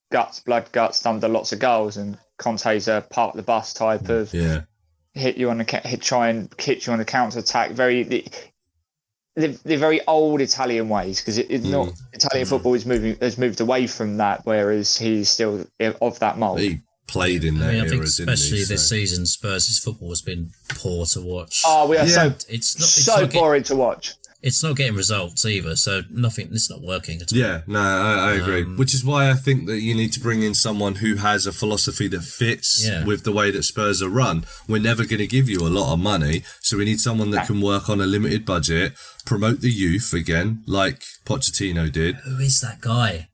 blood guts, thunder lots of goals, and Conte's a park the bus type of hit you on the try and hit you on the counter attack. The very old Italian ways, because it's not Italian football has moved away from that, whereas he's still of that mould. He played in that era, I think especially didn't he? this season, Spurs' football has been poor to watch. Oh, we are it's not boring to watch. It's not getting results either, so it's not working at all. Yeah, no, I agree. Which is why I think that you need to bring in someone who has a philosophy that fits with the way that Spurs are run. We're never going to give you a lot of money, so we need someone that can work on a limited budget, promote the youth again, like Pochettino did. Who is that guy?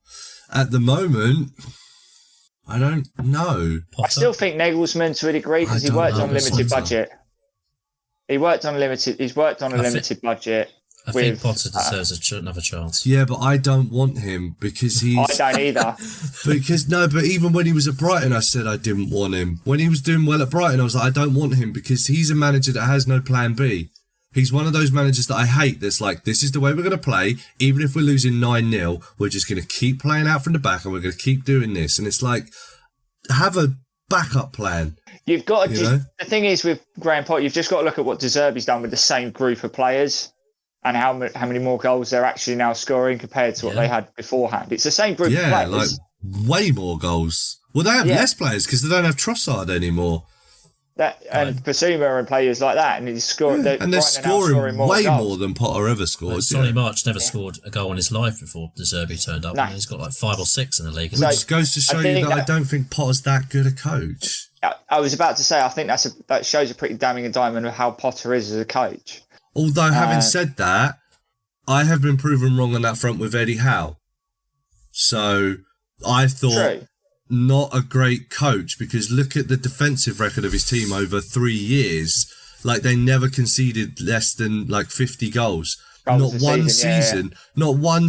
At the moment, I don't know. I still think Nagelsmann to a degree, because he worked on a limited budget. He's worked on a limited budget. I think Potter deserves another chance. Yeah, but I don't want him because he's... I don't either. But even when he was at Brighton, I said I didn't want him. When he was doing well at Brighton, I was like, I don't want him because he's a manager that has no plan B. He's one of those managers that I hate that's like, this is the way we're going to play. Even if we're losing 9-0, we're just going to keep playing out from the back and we're going to keep doing this. And it's like, have a backup plan. You've got to the thing is with Graham Potter, you've just got to look at what De Zerbi's done with the same group of players. And how many more goals they're actually now scoring compared to what they had beforehand. It's the same group of players. Yeah, like way more goals. Well, they have less players because they don't have Trossard anymore. And Basuma and players like that. And he's scoring. And they're scoring way more than Potter ever scored. Solly March never scored a goal in his life before De Zerbi turned up. And he's got like 5 or 6 in the league. Which goes to show you that I don't think Potter's that good a coach. I was about to say, I think that shows a pretty damning indictment of how Potter is as a coach. Although, having said that, I have been proven wrong on that front with Eddie Howe. So, I thought not a great coach, because look at the defensive record of his team over 3 years. Like, they never conceded less than, 50 goals. Not one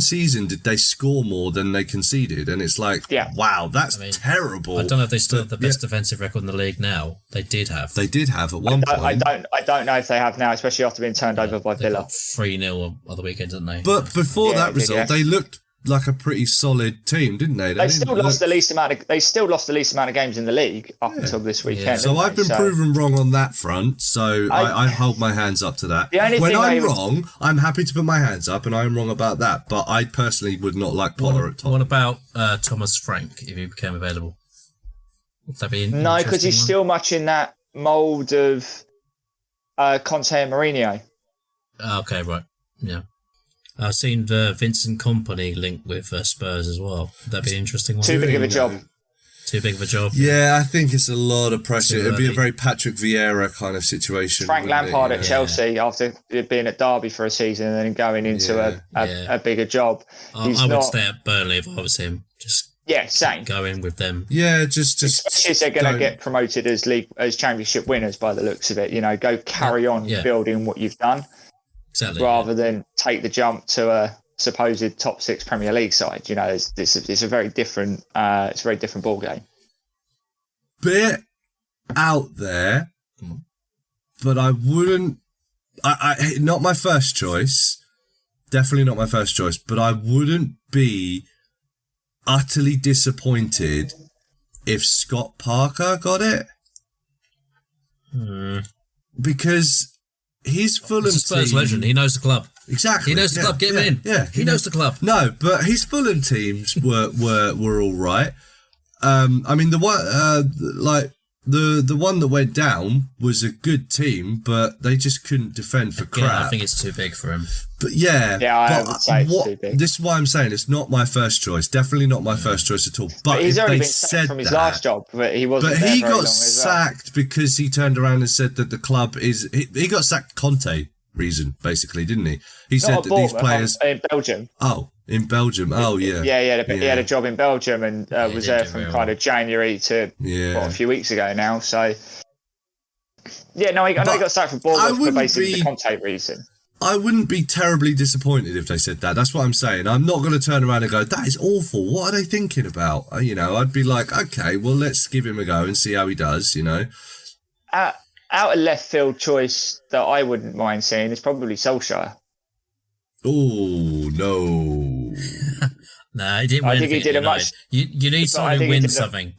season did they score more than they conceded. And it's like, wow, that's terrible. I don't know if they still have the best defensive record in the league now. They did have. They did have at one point. I don't know if they have now, especially after being turned over by Villa. 3-0 on the weekend, didn't they? But before that result, they looked like a pretty solid team, didn't they? They still lost the least amount of games in the league up until this weekend. Yeah. So I've been proven wrong on that front. So I hold my hands up to that. When I'm wrong, I'm happy to put my hands up, and I'm wrong about that. But I personally would not like Potter at Tottenham. What about Thomas Frank if he became available? Would that be no, because he's still much in that mould of Conte and Mourinho. Okay, right, yeah. I've seen the Vincent Kompany linked with Spurs as well. Would that be an interesting one? Too big of a job. Too big of a job. Yeah, I think it's a lot of pressure. It'd be a very Patrick Vieira kind of situation. Frank Lampard at Chelsea after being at Derby for a season and then going into a bigger job. I would stay at Burnley if I was him. Just same. Go in with them. Yeah, just especially if they're going to get promoted as championship winners by the looks of it. Go carry on building what you've done. Exactly. Rather than take the jump to a supposed top 6 Premier League side, it's a very different ball game. Bit out there, but I wouldn't. I not my first choice. Definitely not my first choice. But I wouldn't be utterly disappointed if Scott Parker got it, because. His Fulham team... Spurs legend. He knows the club. Exactly. He knows the club. Get him in. Yeah. He knows the club. No, but his Fulham teams were all right. I mean, the one the one that went down was a good team, but they just couldn't defend for crap. I think it's too big for him. But yeah, I would say it's too big. This is why I'm saying it's not my first choice. Definitely not my first choice at all. But he's if already they been sacked said from his that, last job, but he wasn't. But there he very got long as well. sacked because he turned around and said that the club is. He got sacked Conte reason, basically, didn't he? He said that these players in Belgium. Oh, in Belgium. Oh, yeah. Yeah, he had a job in Belgium and was there from kind of January to a few weeks ago now. So, yeah, no, I know he got sacked from Bournemouth for basically the Conte reason. I wouldn't be terribly disappointed if they said that. That's what I'm saying. I'm not going to turn around and go, that is awful. What are they thinking about? You know, I'd be like, okay, well, let's give him a go and see how he does, you know. Out of left field choice that I wouldn't mind seeing is probably Solskjaer. Oh, no. Nah, he didn't win. I think he did a much. You need someone who wins something.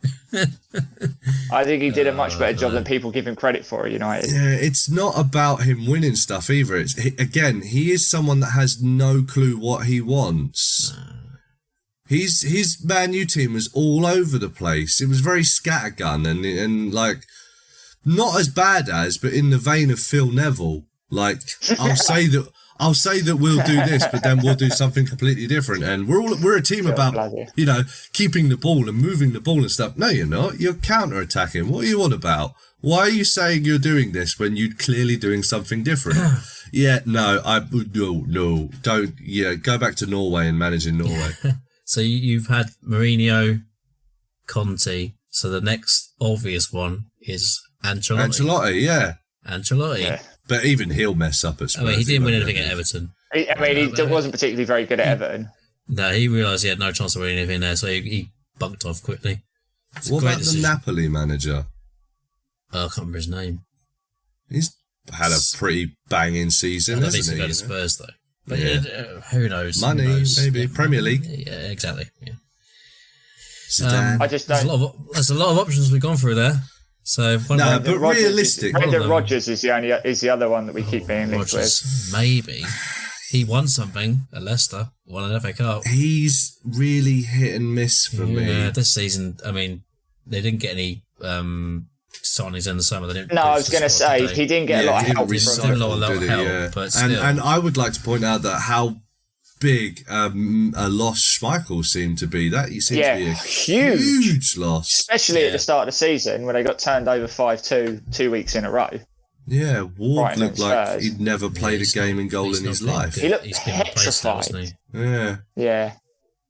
I think he did a much better job than people give him credit for at United. Yeah, it's not about him winning stuff either. It's he is someone that has no clue what he wants. His Man U team was all over the place. It was very scattergun and like not as bad as, but in the vein of Phil Neville. Like I'll say that we'll do this, but then we'll do something completely different. And we're a team about, you know, keeping the ball and moving the ball and stuff. No, you're not. You're counter-attacking. What are you on about? Why are you saying you're doing this when you're clearly doing something different? No, don't. Yeah, go back to Norway and manage in Norway. So you've had Mourinho, Conte. So the next obvious one is Ancelotti. Ancelotti. Yeah. But even he'll mess up at Spurs. I mean, he didn't win anything at Everton. He wasn't particularly very good at Everton. No, he realised he had no chance of winning anything there, so he bunked off quickly. What about the Napoli manager? I can't remember his name. He's had a pretty banging season, hasn't he? Go to Spurs, though. But who knows? Money, maybe. Yeah, Premier League. Yeah, exactly. Yeah. I just don't. There's a lot of options we've gone through there. So, but realistic. Brendan Rodgers is the other one that we keep being linked with. Maybe he won something at Leicester, won an FA Cup. He's really hit and miss for me. Yeah, this season. I mean, they didn't get any signings in the summer. They didn't. No, I was going to say he didn't get a lot of help from a lot of help, but still. And I would like to point out that how big a loss Schmeichel seemed to be. That he seemed to be a huge loss, especially at the start of the season when they got turned over 5-2 2 weeks in a row. Yeah, Ward looked like he'd never played a game in goal in his life. He looked petrified. Yeah.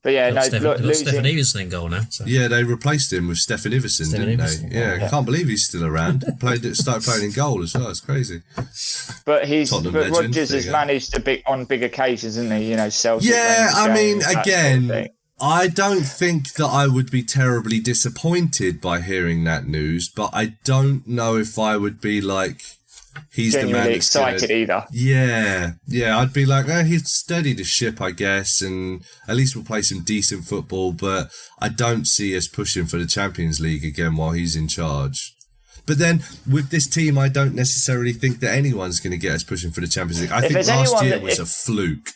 But yeah, losing Stefan Iversen in goal now. So. Yeah, they replaced him with Stefan Iversen, didn't they? Yeah, I can't believe he's still around. Started playing in goal as well. It's crazy. But Rodgers has managed on big occasions, isn't he? You know, Celtic. Yeah, I mean, again, I don't think that I would be terribly disappointed by hearing that news, but I don't know if I would be like, he's genuinely the man excited either. Yeah, I'd be like, he's steadied the ship, I guess, and at least we'll play some decent football, but I don't see us pushing for the Champions League again while he's in charge. But then, with this team, I don't necessarily think that anyone's going to get us pushing for the Champions League. I think last year was a fluke.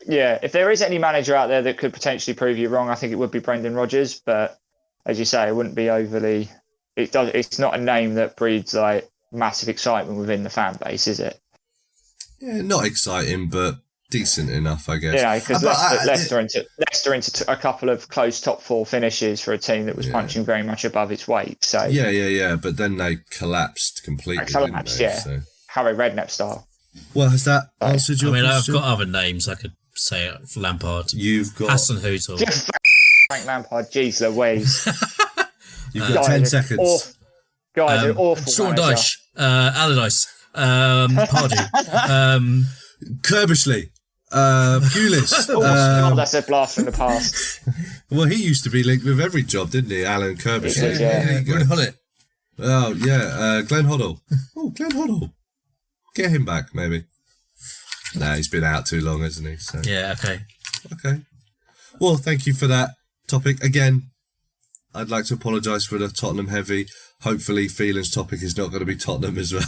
Yeah, if there is any manager out there that could potentially prove you wrong, I think it would be Brendan Rodgers, but as you say, it wouldn't be overly... It's not a name that breeds, like, massive excitement within the fan base, is it? Yeah, not exciting, but decent enough, I guess. Yeah, because Leicester into a couple of close top four finishes for a team that was punching very much above its weight. So yeah. But then they collapsed completely. So. Harry Redknapp style. Well, has that answered your question? I've got other names I could say for Lampard. You've got Hassan Hutel. Frank Lampard. Jeez Louise. You've got 10 seconds. Guys, an awful Sean manager. Dyche, Allardyce, Pardew, Kerbishley, Pulis. That's a blast from the past. Well, he used to be linked with every job, didn't he? Alan Kerbishley. Glenn Hoddle. Oh, yeah, Glenn Hoddle. Oh, Glenn Hoddle. Get him back, maybe. Nah, he's been out too long, hasn't he? So. Yeah, okay. Well, thank you for that topic. Again, I'd like to apologise for the Tottenham heavy. Hopefully, Phelan's topic is not going to be Tottenham as well.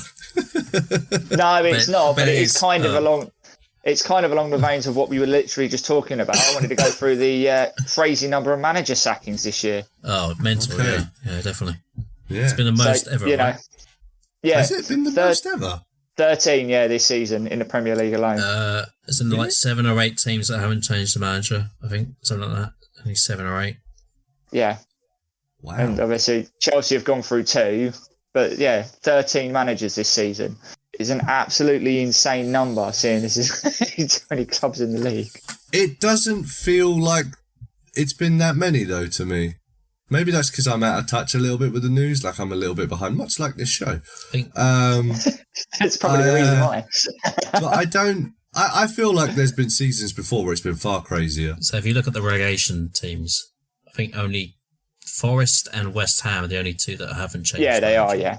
No, it's not. But it's kind of along. It's kind of along the veins of what we were literally just talking about. I wanted to go through the crazy number of manager sackings this year. Oh, mental! Okay. Yeah, definitely. Yeah. It's been the most ever, right? Yeah. Has it been the most ever? 13, this season in the Premier League alone. It's in like 7 or 8 teams that haven't changed the manager, I think. Something like that. Only 7 or 8. Yeah. Wow. And obviously Chelsea have gone through 2, but 13 managers this season is an absolutely insane number, seeing this is 20 clubs in the league. It doesn't feel like it's been that many, though, to me. Maybe that's because I'm out of touch a little bit with the news, like I'm a little bit behind, much like this show. That's probably the reason why. But I feel like there's been seasons before where it's been far crazier. So if you look at the relegation teams, I think only Forest and West Ham are the only 2 that haven't changed. Yeah, they are, yeah.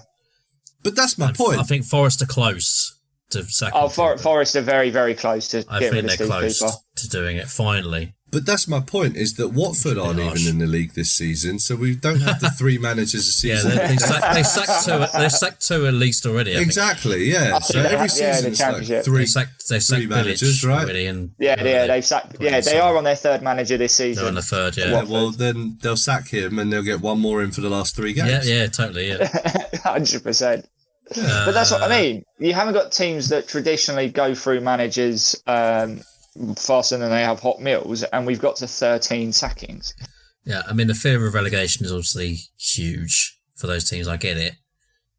But that's my point. I think Forest are close to sacking. Oh, Forest are very, very close to getting rid of Steve they're close Cooper. to doing it, finally. But that's my point, is that Watford aren't even in the league this season, so we don't have the 3 managers a season. Yeah, they sacked 2 at least already. Exactly, yeah. So every season it's like 3 managers, right? Already, and, they've sacked. Yeah, they are on their 3rd manager this season. They're on the 3rd, yeah. Yeah, well, then they'll sack him and they'll get 1 more in for the last 3 games. Yeah, totally, yeah. 100%. But that's what I mean. You haven't got teams that traditionally go through managers faster than they have hot meals, and we've got to 13 sackings. Yeah, I mean, the fear of relegation is obviously huge for those teams. I get it.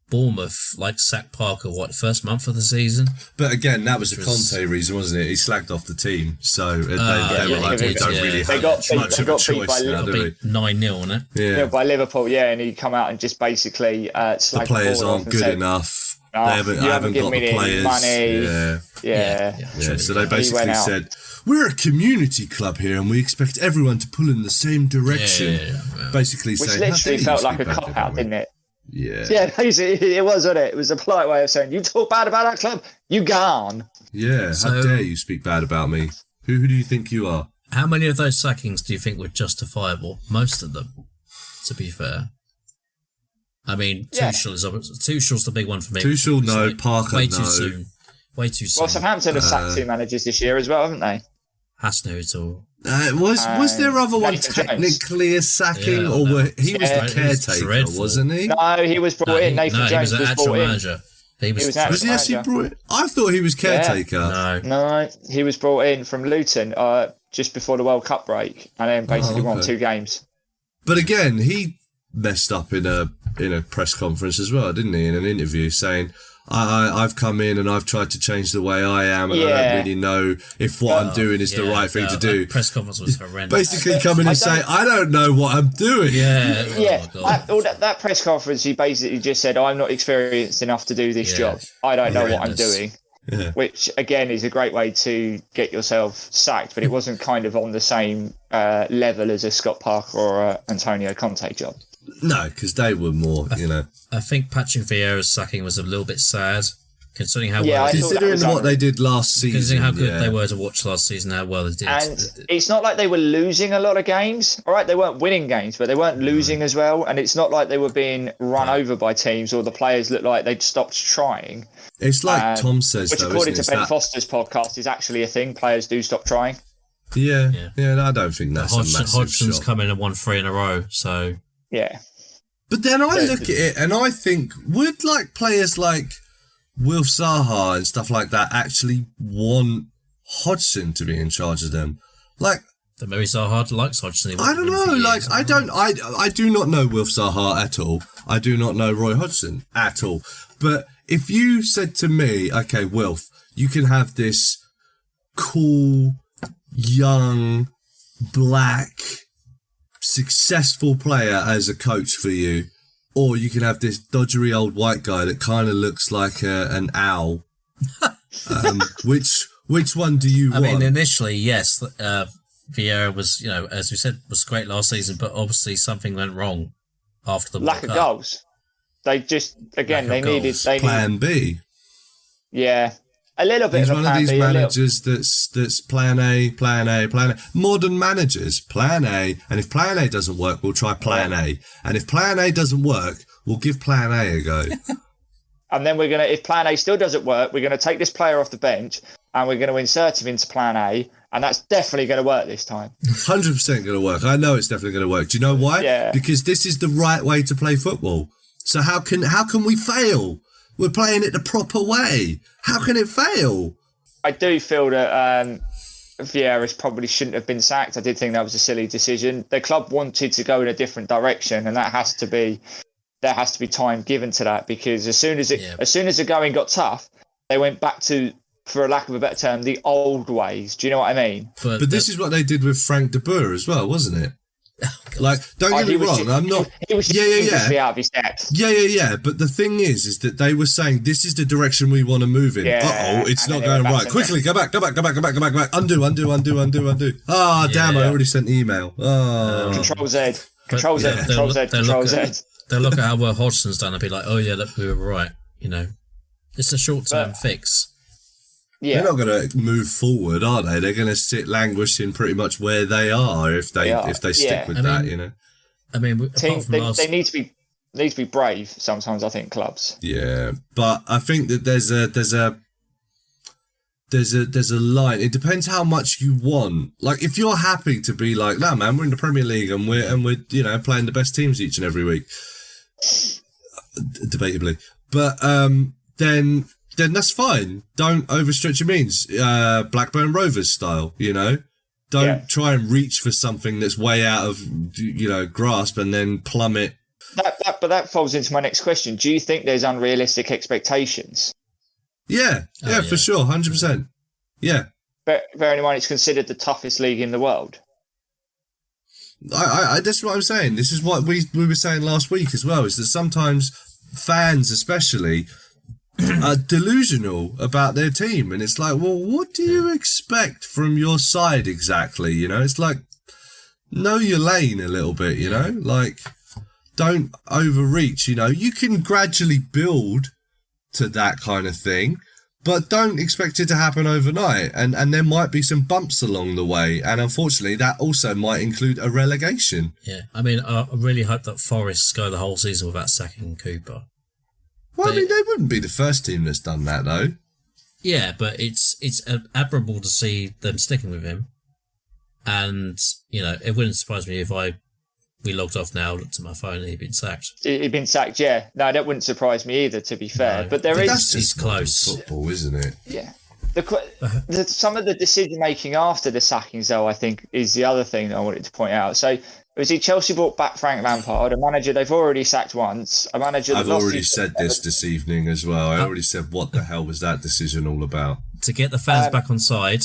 Bournemouth, sacked Parker, first month of the season? But again, that was a Conte reason, wasn't it? He slagged off the team, so they were like, we don't really have much of a choice now, do we? 9-0 on it. Yeah, by Liverpool, and he come out and just basically slagged the players aren't good enough. I haven't got the players. Money. Yeah. So they basically said, we're a community club here and we expect everyone to pull in the same direction. Yeah. Basically which saying... Which literally felt like a cop-out, didn't it? Yeah. Yeah, it was, wasn't it? It was a polite way of saying, you talk bad about our club, you gone. Yeah, how dare you speak bad about me? Who do you think you are? How many of those sackings do you think were justifiable? Most of them, to be fair. I mean, Tuchel's the big one for me. Tuchel, no. Parker, way no. Too soon. Way too soon. Well, Southampton have sacked 2 managers this year as well, haven't they? Was there other one technically a sacking, he was the caretaker, wasn't he? No, he was brought in. Nathan Jones was brought in. Manager. Was he actually brought in? I thought he was caretaker. Yeah. No, he was brought in from Luton just before the World Cup break, and then basically won 2 games. But again, he messed up in a press conference as well, didn't he? In an interview, saying, I've come in and I've tried to change the way I am, and I don't really know if what I'm doing is the right thing to do. That press conference was horrendous. Basically come in and say, I don't know what I'm doing. Yeah. That press conference, he basically just said, I'm not experienced enough to do this job. I don't know what I'm doing. Yeah. Which, again, is a great way to get yourself sacked, but it wasn't kind of on the same level as a Scott Parker or a Antonio Conte job. No, because they were more, I think Patrick Vieira's sacking was a little bit sad, considering how considering what they did last season. Considering how good they were to watch last season, how well they did. And it's not like they were losing a lot of games. All right, they weren't winning games, but they weren't losing as well. And it's not like they were being run over by teams or the players looked like they'd stopped trying. It's like Tom says, which, according to Ben Foster's podcast, is actually a thing. Players do stop trying. Yeah, I don't think that's a massive Hodgson's shot. come in and won 3 in a row, so... Yeah. But then I look at it and I think, would players like Wilf Zaha and stuff like that actually want Hodgson to be in charge of them? Then maybe Zaha likes Hodgson. I don't know. I do not know Wilf Zaha at all. I do not know Roy Hodgson at all. But if you said to me, okay, Wilf, you can have this cool, young, black, successful player as a coach for you, or you can have this dodgery old white guy that kind of looks like an owl. Which one do you want? I mean, initially, yes, Vieira was, as we said, was great last season, but obviously something went wrong after the lack of goals. They just needed plan B. Yeah. A little bit. He's of one of these managers that's plan A. Modern managers, plan A. And if plan A doesn't work, we'll try plan A. And if plan A doesn't work, we'll give plan A a go. And then if plan A still doesn't work, we're going to take this player off the bench and we're going to insert him into plan A. And that's definitely going to work this time. 100% going to work. I know it's definitely going to work. Do you know why? Yeah. Because this is the right way to play football. So how can we fail? We're playing it the proper way. How can it fail? I do feel that Vieira probably shouldn't have been sacked. I did think that was a silly decision. The club wanted to go in a different direction, and there has to be time given to that, because as soon as the going got tough, they went back to, for a lack of a better term, the old ways. Do you know what I mean? But this is what they did with Frank de Boer as well, wasn't it? Like, don't get me wrong, I'm not. He was out of his depth. Yeah. But the thing is that they were saying this is the direction we want to move in. It's not going right. Quickly, go back. Undo. Damn! I already sent the email. Control Z. They'll look at how well Hodgson's done and be like, oh yeah, look, we were right. You know, it's a short-term fix. Yeah. They're not going to move forward, are they? They're going to sit languishing pretty much where they are if they stick with that, you know. I mean, they need to be brave sometimes, I think, clubs. Yeah, but I think that there's a line. It depends how much you want. Like, if you're happy to be like, no man, we're in the Premier League and we're you know, playing the best teams each and every week, debatably, but then that's fine. Don't overstretch your means. Blackburn Rovers style, you know. Don't try and reach for something that's way out of, you know, grasp and then plummet. But that falls into my next question. Do you think there's unrealistic expectations? Yeah, for sure, 100%. Yeah. But bearing in mind, it's considered the toughest league in the world. I that's what I'm saying. This is what we were saying last week as well, is that sometimes fans especially are delusional about their team, and it's like, well, what do you expect from your side exactly? You know, it's like, know your lane a little bit, you know, like, don't overreach. You know, you can gradually build to that kind of thing, but don't expect it to happen overnight, and there might be some bumps along the way, and unfortunately that also might include a relegation. Yeah, I mean, I really hope that Forest go the whole season without sacking Cooper. Well, I mean, they wouldn't be the first team that's done that, though. Yeah, but it's admirable to see them sticking with him. And, you know, it wouldn't surprise me if we logged off now, looked at my phone, and he'd been sacked. He'd been sacked, yeah. No, that wouldn't surprise me either, to be fair. No, but that's he's close. Football, isn't it? Yeah. Some of the decision making after the sackings, though, I think, is the other thing that I wanted to point out. So, Chelsea brought back Frank Lampard, a manager they've already sacked once, a manager that I've already said this evening as well. I already said, what the hell was that decision all about? To get the fans back on side.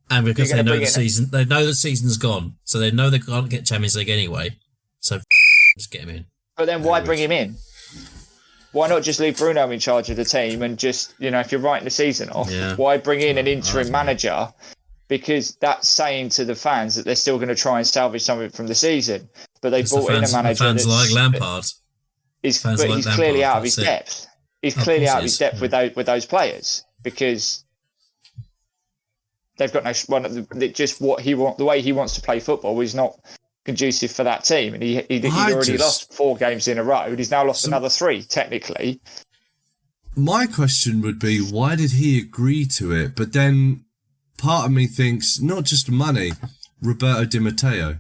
And because they know the season's gone, so they know they can't get Champions League anyway. So just get him in. But then why bring him in? Why not just leave Bruno in charge of the team and just, you know, if you're writing the season off, why bring in an interim manager? Because that's saying to the fans that they're still going to try and salvage something from the season. But they brought in a manager fans like Lampard. He's clearly out of his depth. He's clearly out of his depth with those players, because they've got the way he wants to play football is not conducive for that team, and he'd already lost 4 games in a row. He's now lost another 3 technically. My question would be, why did he agree to it? But then part of me thinks, not just money, Roberto Di Matteo.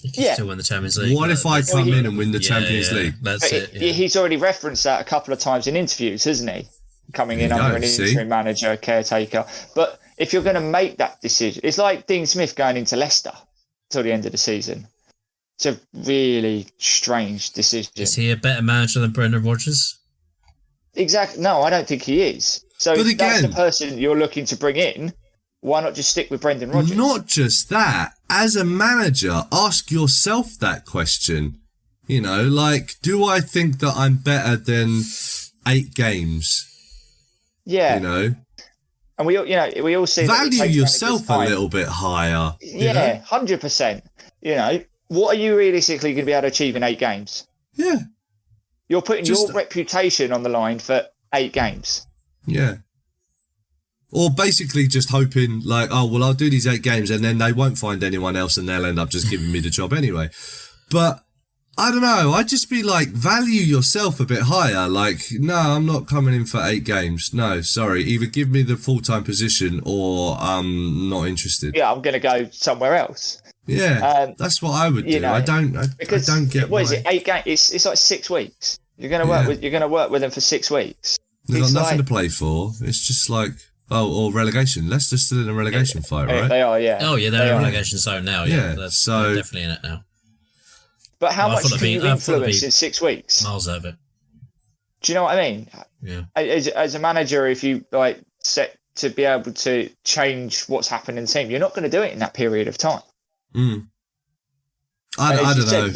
He can still win the Champions League. What if I come in and win the Champions League? That's it. Yeah. He's already referenced that a couple of times in interviews, hasn't he? Coming in under an interim manager, caretaker. But if you're going to make that decision, it's like Dean Smith going into Leicester till the end of the season. It's a really strange decision. Is he a better manager than Brendan Rodgers? Exactly. No, I don't think he is. So if that's the person you're looking to bring in, why not just stick with Brendan Rodgers? Not just that. As a manager, ask yourself that question. You know, like, do I think that I'm better than 8 games? Yeah. You know? And we all see value yourself a little bit higher. Yeah, 100%. You know, what are you realistically going to be able to achieve in 8 games? Yeah. You're putting your reputation on the line for 8 games. Yeah. Or basically just hoping, like, oh, well, I'll do these 8 games and then they won't find anyone else and they'll end up just giving me the job anyway. But I don't know. I'd just be like, value yourself a bit higher. Like, no, I'm not coming in for 8 games. No, sorry. Either give me the full-time position or I'm not interested. Yeah, I'm going to go somewhere else. Yeah, that's what I would do. I don't get what is it? 8 games. It's like 6 weeks. You're going to work with them for 6 weeks. They've got nothing to play for. It's just like or relegation. Leicester's still in a relegation fight, right? They are, yeah. Oh yeah, they're in a relegation zone now. Yeah, they're definitely in it now. But how much can you influence in 6 weeks? Miles over it. Do you know what I mean? Yeah. As a manager, if you set to be able to change what's happened in the team, you're not going to do it in that period of time. Mm. I don't know.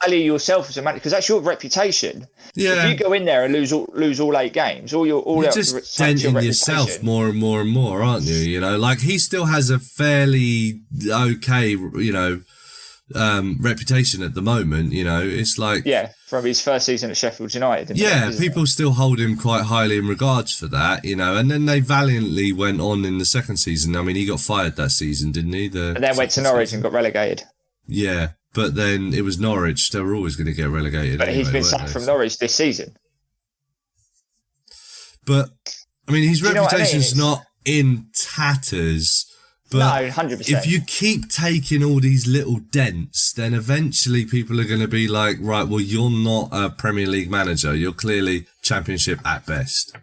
Value yourself as a manager because that's your reputation. Yeah. If you go in there and lose all 8 games, you're just denting yourself more and more and more, aren't you? You know, like he still has a fairly okay, reputation at the moment. You know, it's like from his first season at Sheffield United. People still hold him quite highly in regards for that. You know, and then they valiantly went on in the second season. I mean, he got fired that season, didn't he? And then went to Norwich and got relegated. Yeah. But then it was Norwich. They were always going to get relegated. But he's been sacked from Norwich this season. But, I mean, his reputation's not in tatters. But no, 100%. if you keep taking all these little dents, then eventually people are going to be like, right, well, you're not a Premier League manager. You're clearly Championship at best.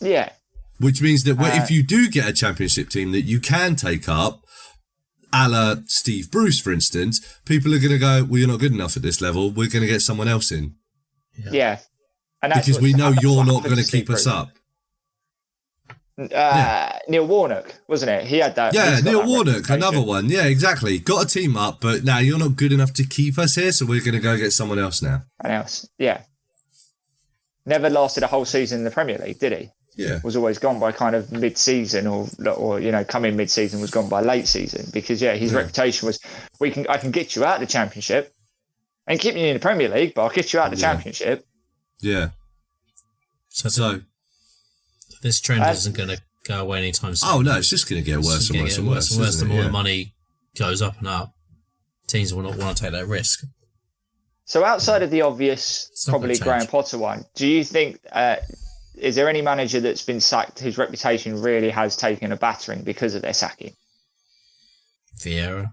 Yeah. Which means that if you do get a Championship team that you can take up, a la Steve Bruce, for instance, people are going to go, well, you're not good enough at this level. We're going to get someone else in. Yeah. And because we know you're not going to keep us up. Neil Warnock, wasn't it? He had that. Yeah, Neil Warnock, another one. Yeah, exactly. Got a team up, but now you're not good enough to keep us here, so we're going to go get someone else now. Never lasted a whole season in the Premier League, did he? Yeah. Was always gone by kind of mid-season or coming mid-season was gone by late season because his reputation was I can get you out of the Championship and keep you in the Premier League, but I'll get you out of the Championship. Yeah. So this trend isn't going to go away anytime soon. Oh no, it's just going to get worse and worse and worse. The more the money goes up and up, teams will not want to take that risk. So outside of the obvious, probably Graham Potter one, do you think? Is there any manager that's been sacked whose reputation really has taken a battering because of their sacking? Vieira?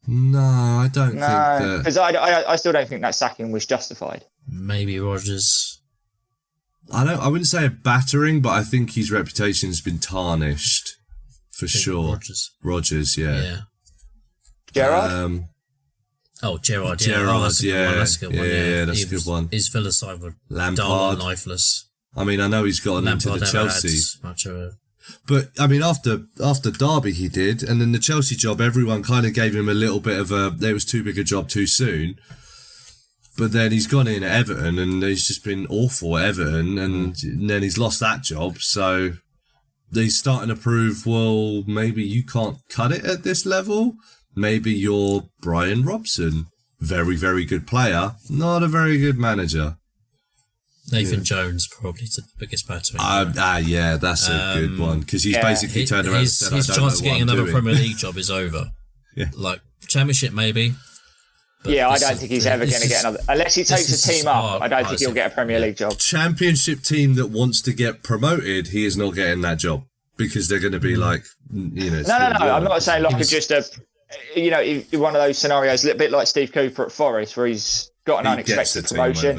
No, I don't think that. Because I still don't think that sacking was justified. Maybe Rodgers. I wouldn't say a battering, but I think his reputation's been tarnished for sure. Rodgers, yeah. Gerrard? Gerrard, Gerrard, yeah. That's a good one. Yeah, that's a good one. His Villa side were Lampard, dull and lifeless. I mean, I know he's gotten into the Chelsea, but I mean, after Derby he did, and then the Chelsea job, everyone kind of gave him a little bit of it was too big a job too soon. But then he's gone in at Everton, and he's just been awful at Everton, and then he's lost that job. So he's starting to prove, well, maybe you can't cut it at this level. Maybe you're Brian Robson, very, very good player, not a very good manager. Nathan Jones probably the biggest battering. Yeah, that's a good one because he's basically turned around and said, his chance of getting another Premier League job is over. Like Championship maybe. I don't think he's ever going to get another unless he takes a team up. I don't think he'll get a Premier League job. Championship team that wants to get promoted, he is not getting that job because they're going to be like, No. I'm not saying like just one of those scenarios, a little bit like Steve Cooper at Forest, where he's got an unexpected promotion.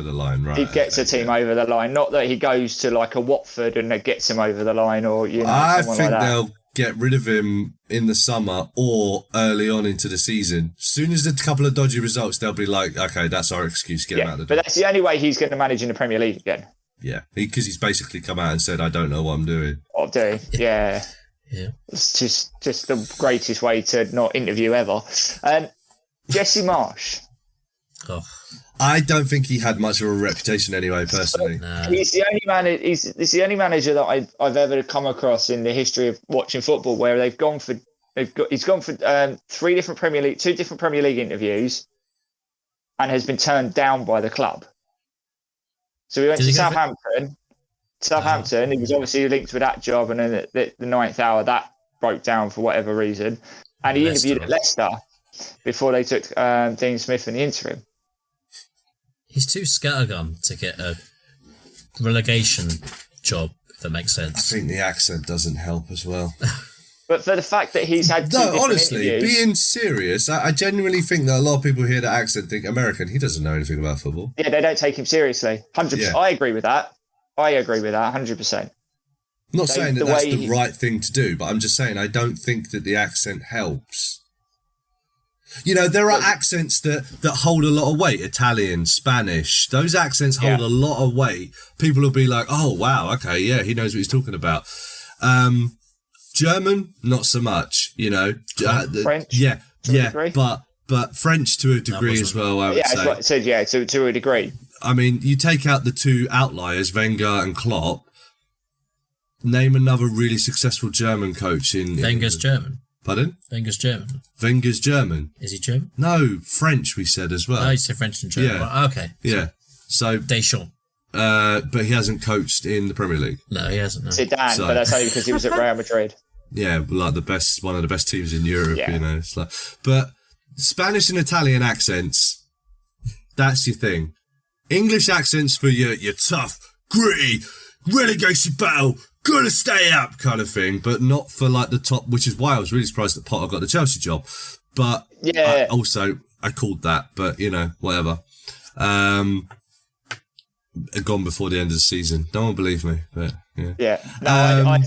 He gets a team over the line. Not that he goes to like a Watford and it gets him over the line, or I think like that. They'll get rid of him in the summer or early on into the season. As soon as there's a couple of dodgy results, they'll be like, okay, that's our excuse. Get him out of the door. But that's the only way he's going to manage in the Premier League again. Yeah, because he's basically come out and said, I don't know what I'm doing. Yeah. It's just the greatest way to not interview ever. Jesse Marsh. I don't think he had much of a reputation anime, personally. He's the only man. He's the only manager that I've ever come across in the history of watching football where he's gone for 2 different Premier League interviews, and has been turned down by the club. So he went to Southampton. He was obviously linked with that job, and then at the 9th hour that broke down for whatever reason, and he interviewed at Leicester before they took Dean Smith in the interim. He's too scattergun to get a relegation job, if that makes sense. I think the accent doesn't help as well. But for the fact that he's had honestly, interviews, being serious, I genuinely think that a lot of people hear that accent think American. He doesn't know anything about football. Yeah, they don't take him seriously. 100%. Yeah. I agree with that. 100%. I'm not saying that that's the right thing to do, but I'm just saying I don't think that the accent helps. You know, there are accents that hold a lot of weight. Italian, Spanish, those accents hold a lot of weight. People will be like, oh, wow, okay, yeah, he knows what he's talking about. German, not so much, you know. French? Yeah, but French to a degree as well, I would say. Yeah, I said, to a degree. I mean, you take out the two outliers, Wenger and Klopp, name another really successful German coach in... Wenger's German. Pardon? Wenger's German. Wenger's German. Is he German? No, French, we said as well. Oh, you said French and German. Yeah. Right, okay. Yeah. So... Deschamps. But he hasn't coached in the Premier League. No, he hasn't. No. Zidane, but that's only because he was at Real Madrid. Yeah, like one of the best teams in Europe, Yeah. you know. It's like, but Spanish and Italian accents, that's your thing. English accents for your tough, gritty, relegation battle, gotta stay up kind of thing, but not for like the top, which is why I was really surprised that Potter got the Chelsea job. But yeah, I called that, but you know, whatever. Gone before the end of the season. No one believed me, but yeah. Yeah. No,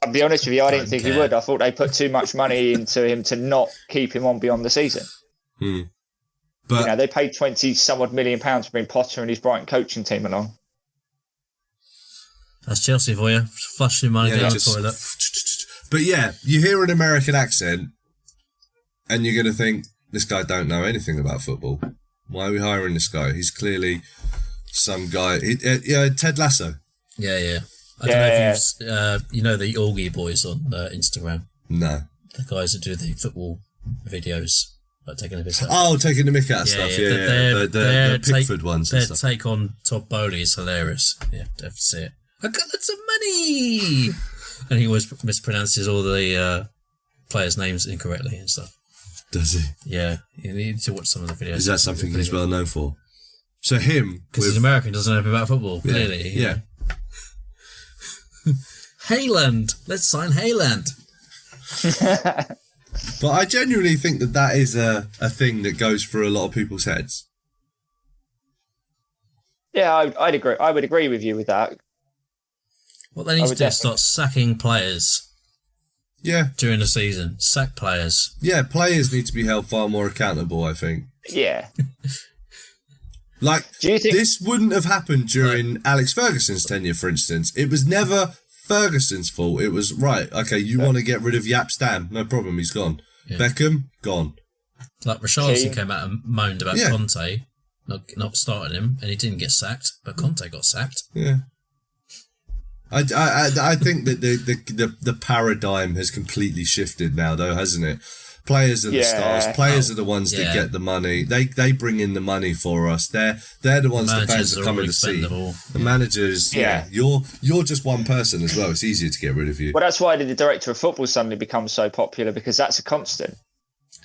I'll be honest with you, I didn't think he would. I thought they put too much money into him to not keep him on beyond the season. But you know, they paid 20-some-odd million pounds to bring Potter and his Brighton coaching team along. That's Chelsea for you. Flushing money down the toilet. But yeah, you hear an American accent and you're going to think, this guy don't know anything about football. Why are we hiring this guy? He's clearly some guy. Ted Lasso. Yeah. I don't know if you know the Augie boys on Instagram. No. The guys that do the football videos. Like taking the piss out. Oh, taking the mick out of stuff. Yeah. The Pickford ones. Their take on Todd Bowley is hilarious. Yeah, have to see it. I got lots of money! And he always mispronounces all the players' names incorrectly and stuff. Does he? Yeah, you need to watch some of the videos. Is that something he's well known for? So him... Because he's American, doesn't know anything about football, clearly. Yeah. Hayland! Let's sign Hayland! But I genuinely think that is a thing that goes through a lot of people's heads. Yeah, I'd agree. I would agree with you with that. What they need to do is start sacking players. Yeah. During the season. Sack players. Yeah, players need to be held far more accountable, I think. Yeah. Like, do you think this wouldn't have happened during Alex Ferguson's tenure, for instance. It was never Ferguson's fault. It was, right, okay, you want to get rid of Yap Stam. No problem, he's gone. Yeah. Beckham, gone. Like, Richarlison came out and moaned about Conte not starting him, and he didn't get sacked, but Conte got sacked. Yeah. I think that the paradigm has completely shifted now, though, hasn't it? Players are the stars. Players are the ones that get the money. They bring in the money for us. They're the ones the fans are coming to see. The managers, you're just one person as well. It's easier to get rid of you. Well, that's why the director of football suddenly becomes so popular, because that's a constant.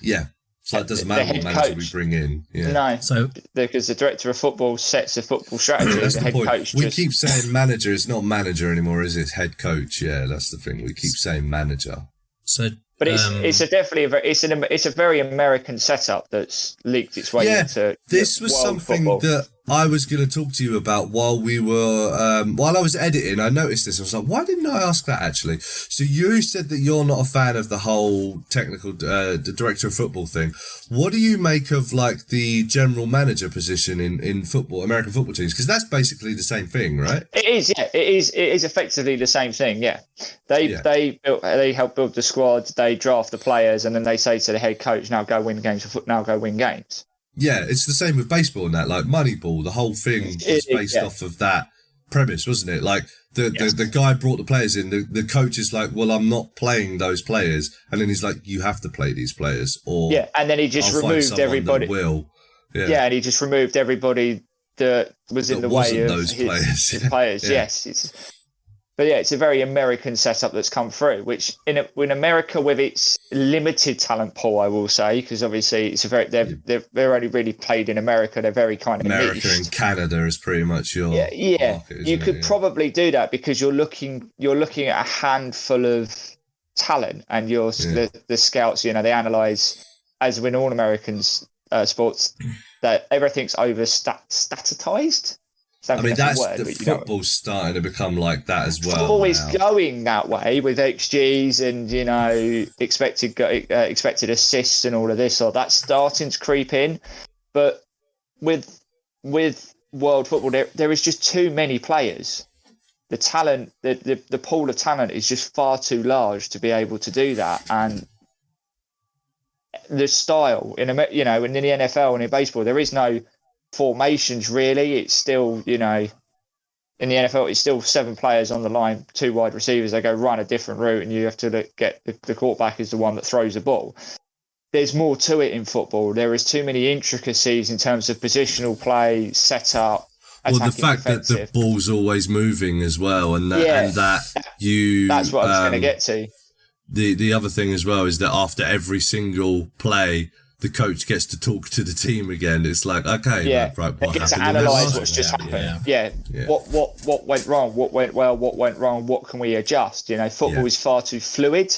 Yeah. So it doesn't matter what manager we bring in. Yeah. No, because the director of football sets the football strategy. That's the head point. Coach we keep saying manager. It's not manager anymore, is it? It's head coach. Yeah, that's the thing. We keep saying manager. So, but it's a very American setup that's leaked its way into. This was something football. That I was going to talk to you about while I was editing. I noticed this. I was like, why didn't I ask that actually? So you said that you're not a fan of the whole technical, the director of football thing. What do you make of like the general manager position in football, American football teams? Because that's basically the same thing, right? It is. Yeah, it is effectively the same thing. Yeah, they help build the squad, they draft the players, and then they say to the head coach, "Now go win games. Now go win games." Yeah, it's the same with baseball and that. Like Moneyball, the whole thing was based off of that premise, wasn't it? Like the guy brought the players in. The coach is like, "Well, I'm not playing those players," and then he's like, "You have to play these players." Or and then he just removed everybody. And he just removed everybody that was in the way of those players. His players. Yeah. Yes, but it's a very American setup that's come through, which in America with its limited talent pool, I will say, because obviously it's they're only really played in America. They're very kind of America and Canada is pretty much your market, you could probably do that because you're looking at a handful of talent, and the scouts, you know, they analyse, as in all Americans sports, that everything's statistized. I mean, that's the football's starting to become like that as well. Football is going that way with XGs and, you know, expected assists and all of this. So that's starting to creep in. But with world football, there is just too many players. The talent, the pool of talent is just far too large to be able to do that. And the style in the NFL and in baseball, there is no formations really. It's still, you know, in the NFL it's still 7 players on the line, 2 wide receivers. They go run a different route, and you have to get the quarterback is the one that throws the ball. There's more to it in football. There is too many intricacies in terms of positional play, setup. Well, the fact that the ball's always moving as well, and that that's what I was going to get to. The other thing as well is that after every single play, the coach gets to talk to the team again. It's like, okay, right, what happened? To analyse what's just happened. Yeah. What went wrong? What went well? What went wrong? What can we adjust? You know, football is far too fluid.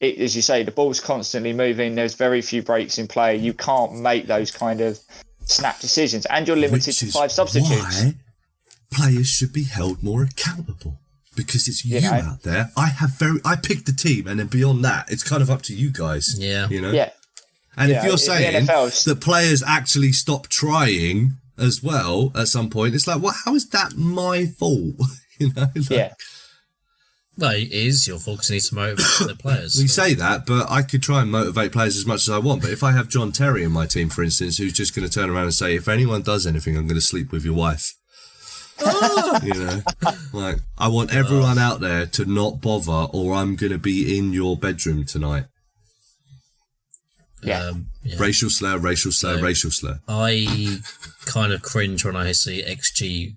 As you say, the ball's constantly moving. There's very few breaks in play. You can't make those kind of snap decisions, and you're limited to 5 substitutes. Why players should be held more accountable. Because it's you out there. I picked the team, and then beyond that, it's kind of up to you guys. Yeah. You know? Yeah. And if you're saying that players actually stop trying as well at some point, it's like, how is that my fault? You know? Well, it is your fault because you need to motivate the players. We say that, but I could try and motivate players as much as I want. But if I have John Terry in my team, for instance, who's just going to turn around and say, if anyone does anything, I'm going to sleep with your wife. You know, like, I want everyone out there to not bother, or I'm going to be in your bedroom tonight. Racial slur. I kind of cringe when I see XG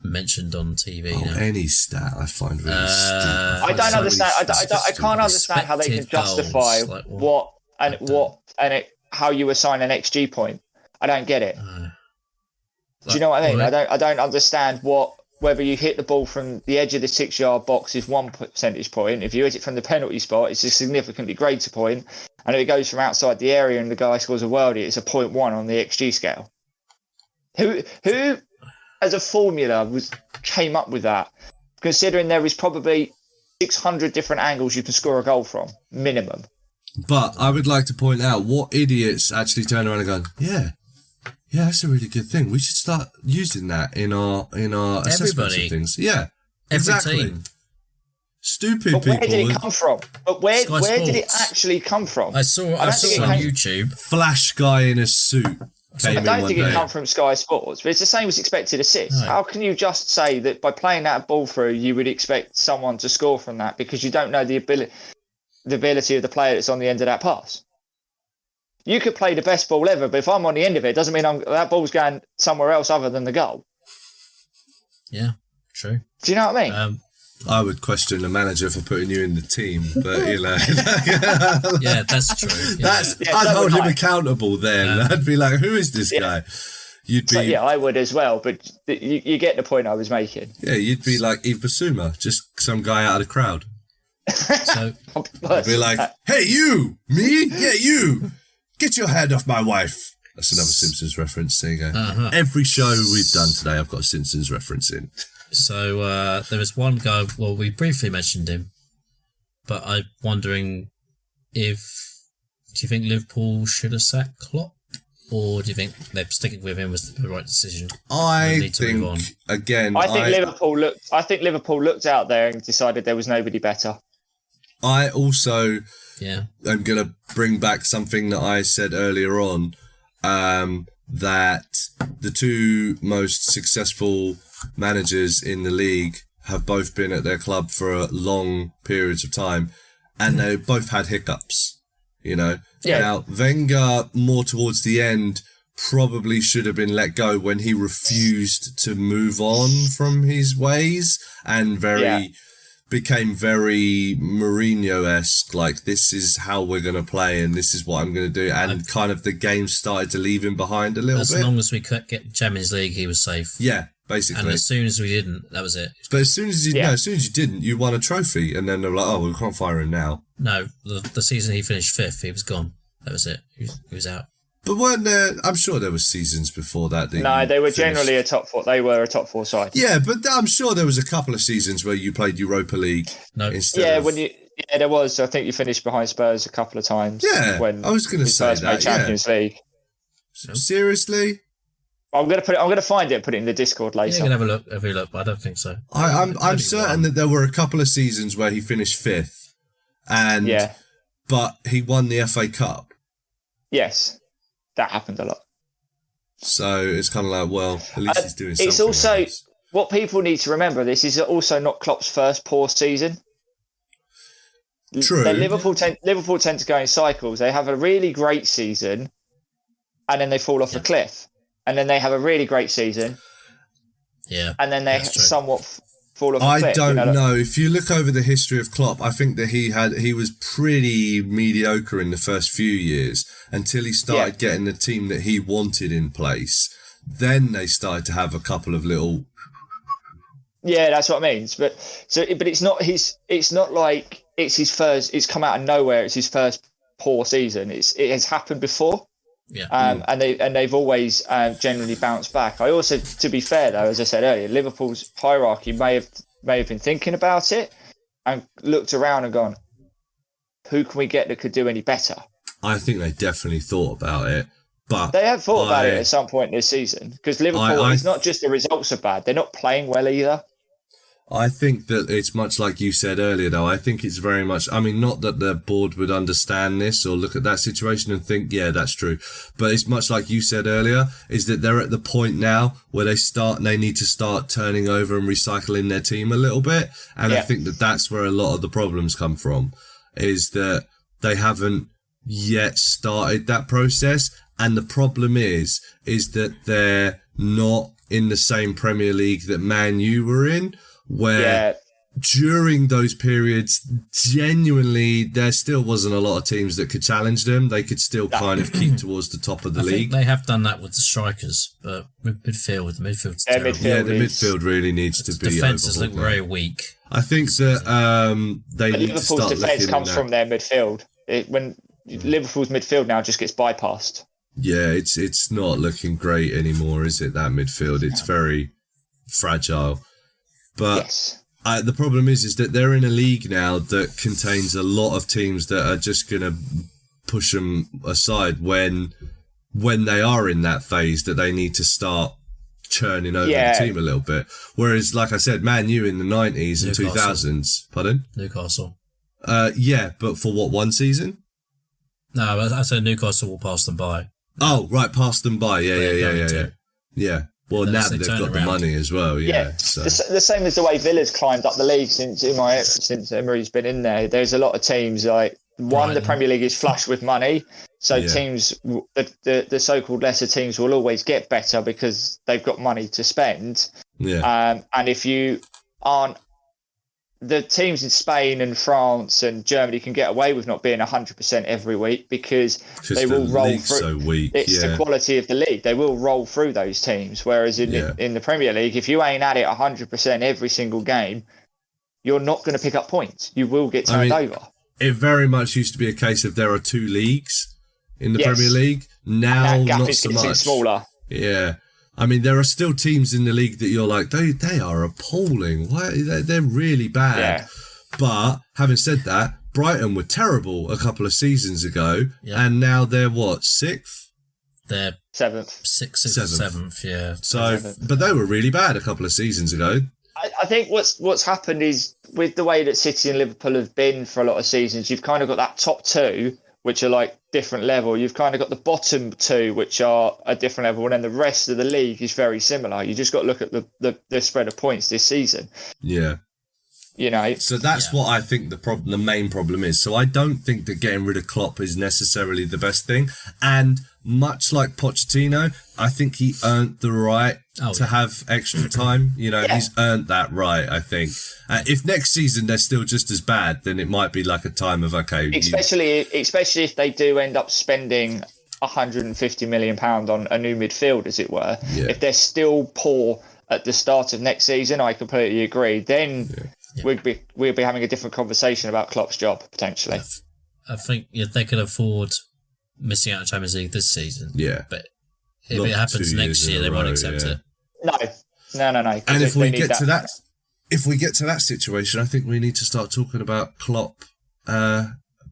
mentioned on TV. Any stat I find really stupid. I don't understand. I can't understand how they can justify goals, how you assign an XG point. I don't get it. Do you know what I mean? I don't understand whether you hit the ball from the edge of the 6-yard box is 1 percentage point. If you hit it from the penalty spot, it's a significantly greater point. And if it goes from outside the area and the guy scores a worldie, it's a 0.1 on the XG scale. Who as a formula came up with that? Considering there is probably 600 different angles you can score a goal from, minimum. But I would like to point out what idiots actually turn around and go, yeah, that's a really good thing. We should start using that in our assessments of things. Yeah, exactly. Team. Stupid but people. Where did it come from? But where did it actually come from? I saw on YouTube. Flash guy in a suit. I don't think it came from Sky Sports, but it's the same as expected assists. No. How can you just say that by playing that ball through, you would expect someone to score from that because you don't know the ability of the player that's on the end of that pass? You could play the best ball ever, but if I'm on the end of it, doesn't mean that ball's going somewhere else other than the goal. Yeah, true. Do you know what I mean? I would question the manager for putting you in the team, but you know. Yeah, that's true. Yeah. I'd hold him accountable then. I'd be like, who is this guy? I would as well, but you get the point I was making. Yeah, you'd be like Yves Bissouma, just some guy out of the crowd. So I'd be like, hey, you, me? Yeah, you. Get your hand off my wife. That's another Simpsons reference. There you go. Uh-huh. Every show we've done today, I've got a Simpsons reference in. So there was one guy, well, we briefly mentioned him, but I'm wondering do you think Liverpool should have sacked Klopp, or do you think they're sticking with him was the right decision? I think Liverpool looked out there and decided there was nobody better. I also am going to bring back something that I said earlier on, that the 2 most successful managers in the league have both been at their club for long periods of time, and they both had hiccups, you know. Now Wenger, more towards the end, probably should have been let go when he refused to move on from his ways and became very Mourinho-esque, like, this is how we're going to play and this is what I'm going to do, and kind of the game started to leave him behind a little bit. As long as we could get Champions League, he was safe. Yeah, basically. And as soon as we didn't, that was it. But as soon as you didn't, you won a trophy, and then they were like, oh, we can't fire him now. No, the season he finished 5th, he was gone. That was it. He was out. But weren't there? I'm sure there were seasons before that. No, they were generally a top 4. They were a top 4 side. Yeah, but I'm sure there was a couple of seasons where you played Europa League. No. Instead of... there was. I think you finished behind Spurs a couple of times. Yeah, when I was going to say first that. made Champions League. Seriously? I'm gonna find it and put it in the Discord later. Yeah, you can have a look, but I don't think so. I'm certain that there were a couple of seasons where he finished 5th, but he won the FA Cup. Yes. That happened a lot. So it's kind of like, well, at least he's doing something. It's also, what people need to remember, this is also not Klopp's first poor season. True. Liverpool tend to go in cycles. They have a really great season, and then they fall off a cliff. And then they have a really great season. Yeah. And then they somewhat fall off a cliff. I don't know. If you look over the history of Klopp, I think that he was pretty mediocre in the first few years until he started getting the team that he wanted in place. Then they started to have a couple of little... Yeah, that's what I mean. But it's not his. It's not like it's his first. It's come out of nowhere. It's his first poor season. It has happened before. Yeah. And they've always generally bounced back. I also, to be fair though, as I said earlier, Liverpool's hierarchy may have been thinking about it and looked around and gone, who can we get that could do any better? I think they definitely thought about it, but they have thought about it at some point this season, because Liverpool, it's not just the results are bad; they're not playing well either. I think that it's much like you said earlier, though. I think it's very much, I mean, not that the board would understand this or look at that situation and think, yeah, that's true. But it's much like you said earlier, is that they're at the point now where they need to start turning over and recycling their team a little bit. And I think that that's where a lot of the problems come from, is that they haven't yet started that process. And the problem is that they're not in the same Premier League that Man U were in, where during those periods, genuinely, there still wasn't a lot of teams that could challenge them. They could still kind of keep towards the top of the league. Think they have done that with the strikers, but midfield's terrible. The midfield really needs to be defences look now. very weak. I think that they need to start Liverpool's defence comes that. from their midfield. When Liverpool's midfield now just gets bypassed. Yeah, it's not looking great anymore, is it, that midfield? It's very fragile. But the problem is that they're in a league now that contains a lot of teams that are just going to push them aside when they are in that phase that they need to start churning over the team a little bit. Whereas, like I said, Man U in the 90s and 2000s. Pardon? Newcastle. But for what, one season? No, I said Newcastle will pass them by. Oh, right, pass them by. Yeah. Well, now that they've got the money as well, So. The same as the way Villa's climbed up the league since Emery's been in there. There's a lot of teams like the Premier League is flush with money, so teams, the so-called lesser teams, will always get better because they've got money to spend. Yeah. And if you aren't, the teams in Spain and France and Germany can get away with not being 100% every week because they will roll through. So weak. It's the quality of the league. They will roll through those teams. Whereas in the Premier League, if you ain't at it 100% every single game, you're not going to pick up points. You will get turned over. It very much used to be a case of there are two leagues in the Premier League. Now, and that gap not is so getting much. smaller. Yeah. I mean, there are still teams in the league that you're like, they are appalling. Why? They're really bad. Yeah. But having said that, Brighton were terrible a couple of seasons ago, and now they're what, 6th? They're 7th. 7th, yeah. So, but they were really bad a couple of seasons ago. I think what's happened is with the way that City and Liverpool have been for a lot of seasons, you've kind of got that top two, which are like different level. You've kind of got the bottom two, which are a different level, and then the rest of the league is very similar. You just got to look at the spread of points this season. Yeah. You know. So that's what I think the main problem is. So I don't think that getting rid of Klopp is necessarily the best thing. And much like Pochettino, I think he earned the right to have extra time. You know, he's earned that right, I think. If next season they're still just as bad, then it might be like a time of, okay. Especially if they do end up spending £150 million on a new midfield, as it were. Yeah. If they're still poor at the start of next season, I completely agree. Then we'd be having a different conversation about Klopp's job potentially. I think they could afford missing out on Champions League this season. Yeah, but if it happens next year, they won't accept it. No. And if we get to that situation, I think we need to start talking about Klopp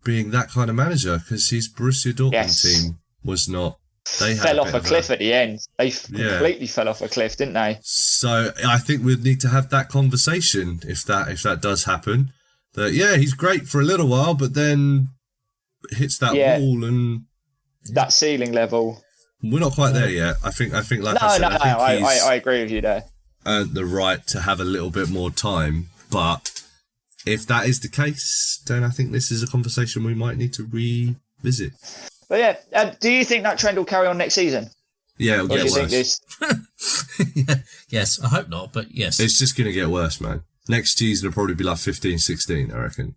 being that kind of manager, because his Borussia Dortmund team was not. They fell off a cliff at the end. They completely fell off a cliff, didn't they? So I think we'd need to have that conversation if that does happen. That he's great for a little while, but then hits that wall and that ceiling level. We're not quite there yet. I think. Like I agree with you there. Earned the right to have a little bit more time, but if that is the case, then I think this is a conversation we might need to revisit. But do you think that trend will carry on next season? Yeah, it'll get worse. Yes, I hope not, but yes. It's just going to get worse, man. Next season will probably be like 15, 16, I reckon.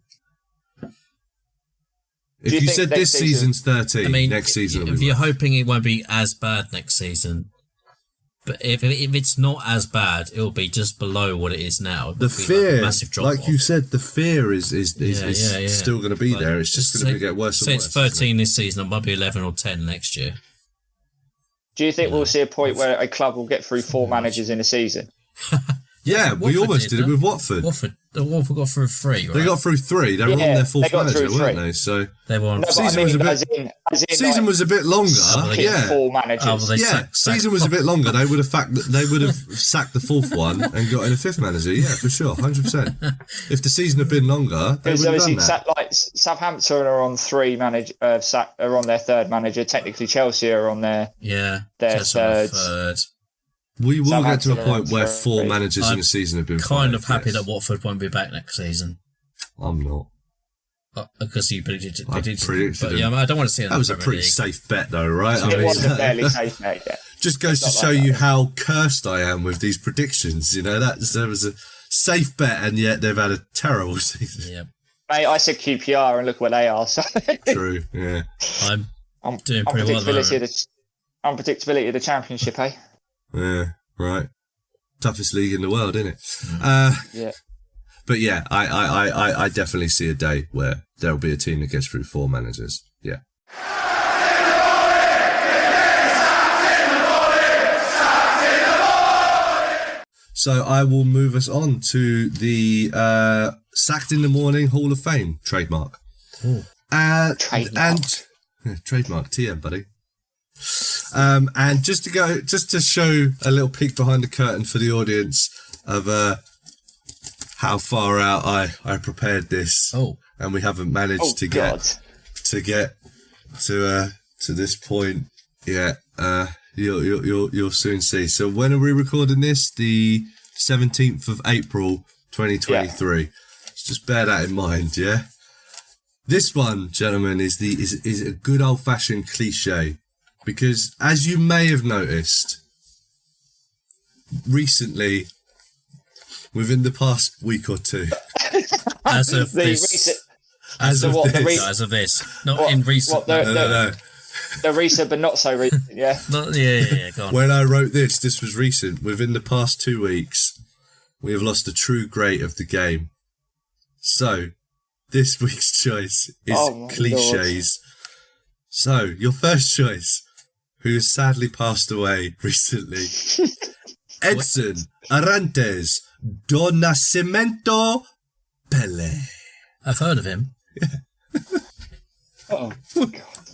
If you said this season's 13, next season will be you're hoping it won't be as bad next season, but if it's not as bad, it'll be just below what it is now. The fear, like a massive drop off. You said, the fear is still going to be there. It's just going to get worse and worse. So it's 13 this season, it might be 11 or 10 next year. Do you think we'll see a point where a club will get through 4 managers in a season? Yeah, we almost did it with Watford. Watford got through 3, right? They got through 3. They were on their 4th manager, weren't they? So they were on. Season was a bit longer. 4 managers. Season was a bit longer. They would have sacked the 4th one and got in a 5th manager. Yeah, for sure, 100%. If the season had been longer, they would have done that. Like Southampton are on 3 manager, are on their 3rd manager. Technically, Chelsea are on their 3rd. We will get to a point where 4 managers in a season have been kind of happy that Watford won't be back next season. I'm not. Because you predicted but I don't want to see that. That was a pretty safe bet, though, right? It was a fairly safe bet, yeah. Just goes to show you how cursed I am with these predictions. You know, there was a safe bet, and yet they've had a terrible season. Yeah, mate, I said QPR, and look where they are. So. True, yeah. I'm doing pretty well. Unpredictability of the Championship, eh? Yeah, right. Toughest league in the world, isn't it? Yeah. But yeah, I definitely see a day where there'll be a team that gets through 4 managers. Yeah. So I will move us on to the Sacked in the Morning Hall of Fame trademark. Trademark TM, buddy. And just to show a little peek behind the curtain for the audience of how far out I prepared this, and we haven't managed to get to this point yet. You'll soon see. So when are we recording this? The 17th of April, 2023. Yeah. Just bear that in mind, yeah. This one, gentlemen, is a good old fashioned cliche. Because, as you may have noticed, recently, within the past week or two, as of this, not in recent. No. The recent, but not so recent, yeah. Yeah. Go on. When I wrote this was recent. Within the past 2 weeks, we have lost a true great of the game. So, this week's choice is cliches. Lord. So, your first choice, who has sadly passed away recently, Edson Arantes do Nascimento Pele. I've heard of him. Yeah. Oh, God.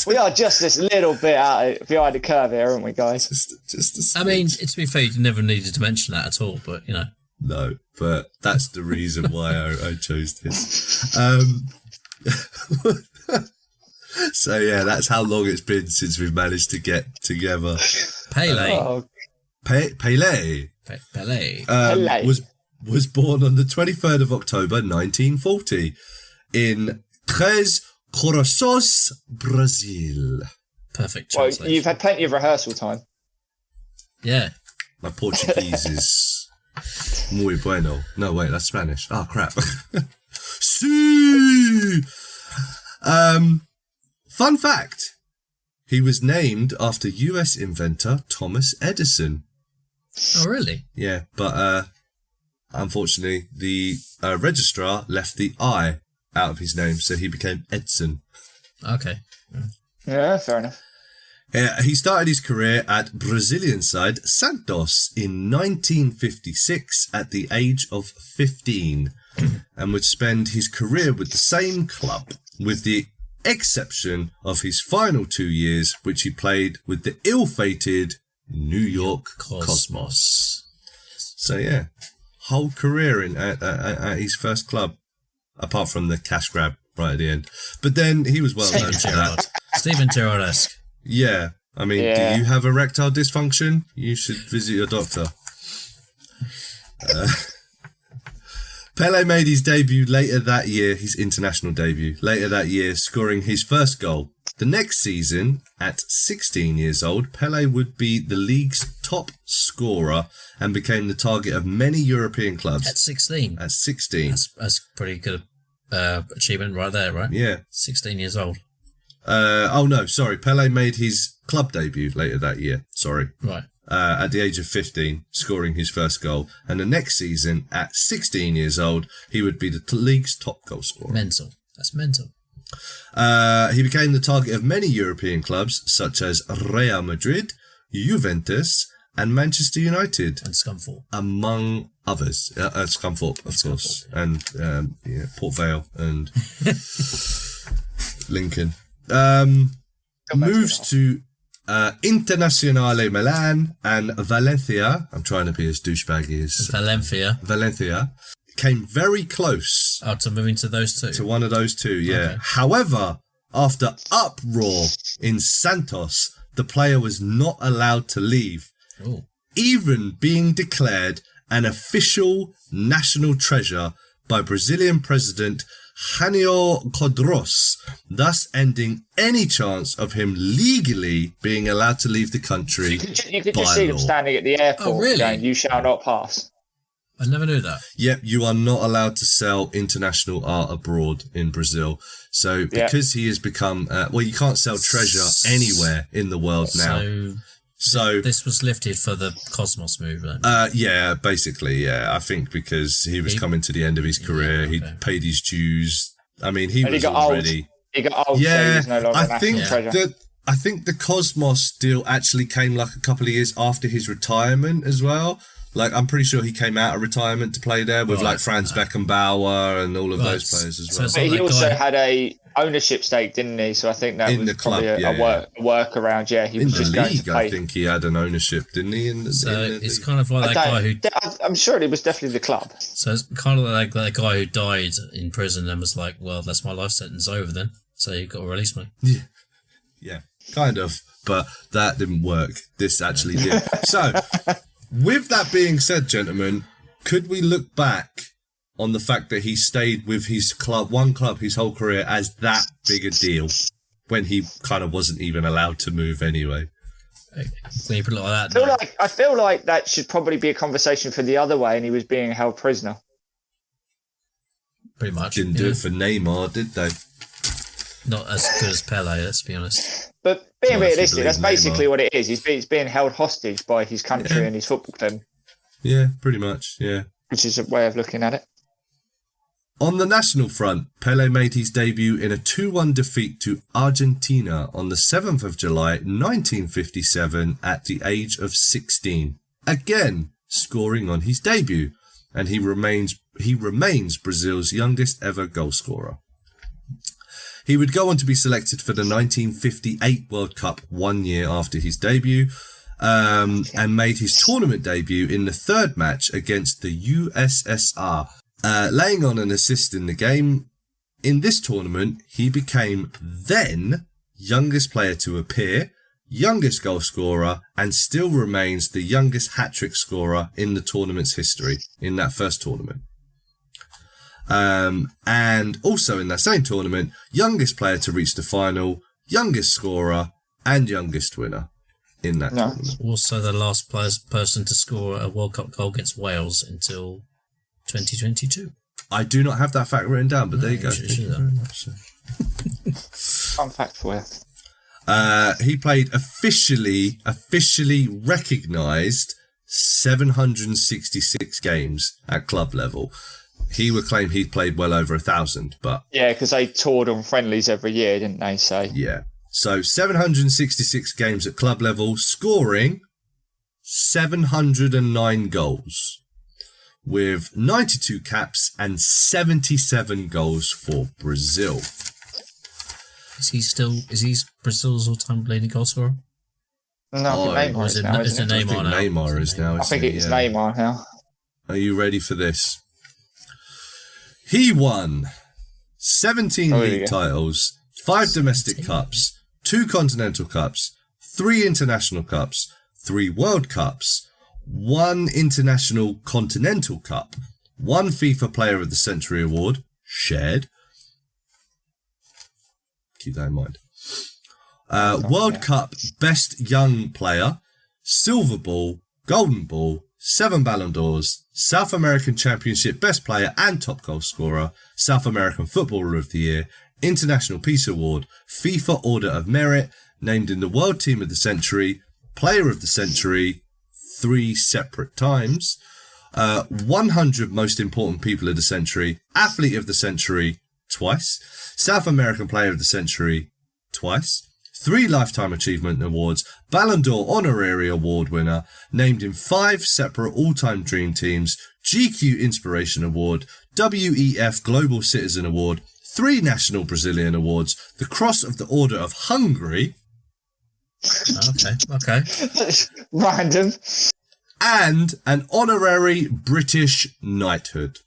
We are just this little bit behind the curve here, aren't we, guys? Just I mean, to be fair, you never needed to mention that at all, but, you know. No, but that's the reason why I chose this. So yeah, that's how long it's been since we've managed to get together. Pele. Pele. Was born on the 23rd of October 1940 in Três Corações, Brazil. Perfect translation. Well, you've had plenty of rehearsal time. Yeah. My Portuguese is muy bueno. No, wait, that's Spanish. Oh, crap. Sí! Fun fact. He was named after US inventor Thomas Edison. Oh, really? Yeah, but unfortunately, the registrar left the I out of his name, so he became Edson. Okay. Yeah, fair enough. He started his career at Brazilian side Santos in 1956 at the age of 15 and would spend his career with the same club, with the exception of his final 2 years, which he played with the ill-fated New York Cosmos. So yeah, whole career at his first club, apart from the cash grab right at the end. But then he was well known for that. Steven Gerrard-esque. Yeah, I mean, do you have erectile dysfunction? You should visit your doctor. Pelé made his debut later that year, his international debut, later that year, scoring his first goal. The next season, at 16 years old, Pelé would be the league's top scorer and became the target of many European clubs. At 16? At 16. That's pretty good achievement right there, right? Yeah. 16 years old. Pelé made his club debut later that year. Right. At the age of 15, scoring his first goal. And the next season, at 16 years old, he would be the league's top goal scorer. Mental. That's mental. He became the target of many European clubs, such as Real Madrid, Juventus, and Manchester United. And Scunthorpe. Among others. Scunthorpe, of course. And Port Vale and Lincoln. Moves to Internazionale Milan and Valencia. I'm trying to be as douchebaggy as Valencia. Came very close. To moving to those two. To one of those two, yeah. Okay. However, after uproar in Santos, the player was not allowed to leave. Ooh. Even being declared an official national treasure by Brazilian President Jânio Quadros, thus ending any chance of him legally being allowed to leave the country. You could just see him standing at the airport going, "You shall not pass." I never knew that. Yep, you are not allowed to sell international art abroad in Brazil. So because he has become, you can't sell treasure anywhere in the world now. So this was lifted for the Cosmos move then? Yeah, basically, yeah. I think because he was coming to the end of his career, he'd paid his dues. I mean, he got already... He got old, so he was no longer national treasure. I think the Cosmos deal actually came like a couple of years after his retirement as well. Like, I'm pretty sure he came out of retirement to play there with like Franz Beckenbauer and all of those players as well. But he also had a ownership stake, didn't he? So I think that was probably a workaround. Yeah, he was just going to play. I think he had an ownership, didn't he? It's kind of like that guy who... I'm sure it was definitely the club. So it's kind of like that guy who died in prison and was like, well, that's my life sentence over then. So you've got to release me. Yeah, kind of. But that didn't work. This actually did. So... With that being said, gentlemen, could we look back on the fact that he stayed with his one club his whole career as that big a deal when he kind of wasn't even allowed to move anyway? When you put it like that, I feel like that should probably be a conversation for the other way, and he was being held prisoner. Pretty much. Didn't do it for Neymar, did they? Not as good as Pelé, let's be honest. But being realistic, that's basically what it is. He's being held hostage by his country and his football club. Yeah, pretty much, yeah. Which is a way of looking at it. On the national front, Pelé made his debut in a 2-1 defeat to Argentina on the 7th of July 1957 at the age of 16. Again, scoring on his debut, and he remains Brazil's youngest ever goal scorer. He would go on to be selected for the 1958 World Cup 1 year after his debut, and made his tournament debut in the third match against the USSR, laying on an assist in the game. In this tournament, he became then youngest player to appear, youngest goal scorer, and still remains the youngest hat-trick scorer in the tournament's history in that first tournament. And also in that same tournament, youngest player to reach the final, youngest scorer, and youngest winner in that tournament. Also the last person to score a World Cup goal against Wales until 2022. I do not have that fact written down, but there you go. Fun fact for you. He played officially recognised 766 games at club level. He would claim he'd played well over 1,000, but... Yeah, because they toured on friendlies every year, didn't they? So yeah. So 766 games at club level, scoring 709 goals, with 92 caps and 77 goals for Brazil. Is he Brazil's all-time leading goal scorer? No, I think Neymar is now, isn't it? Neymar is now. I think it's Neymar now. Are you ready for this? He won 17 league titles, 5 domestic cups, 2 continental cups, 3 international cups, 3 World Cups, 1 international continental cup, 1 FIFA Player of the Century award, shared. Keep that in mind. World Cup Best Young Player, Silver Ball, Golden Ball, 7 Ballon d'Ors, South American Championship Best Player and Top Goal Scorer, South American Footballer of the Year, International Peace Award, FIFA Order of Merit, named in the World Team of the Century, Player of the Century, 3 separate times, 100 Most Important People of the Century, Athlete of the Century, twice, South American Player of the Century, twice, 3 Lifetime Achievement Awards, Ballon d'Or Honorary Award winner, named in 5 separate all-time dream teams, GQ Inspiration Award, WEF Global Citizen Award, 3 National Brazilian Awards, the Cross of the Order of Hungary. Okay. Random. And an honorary British knighthood.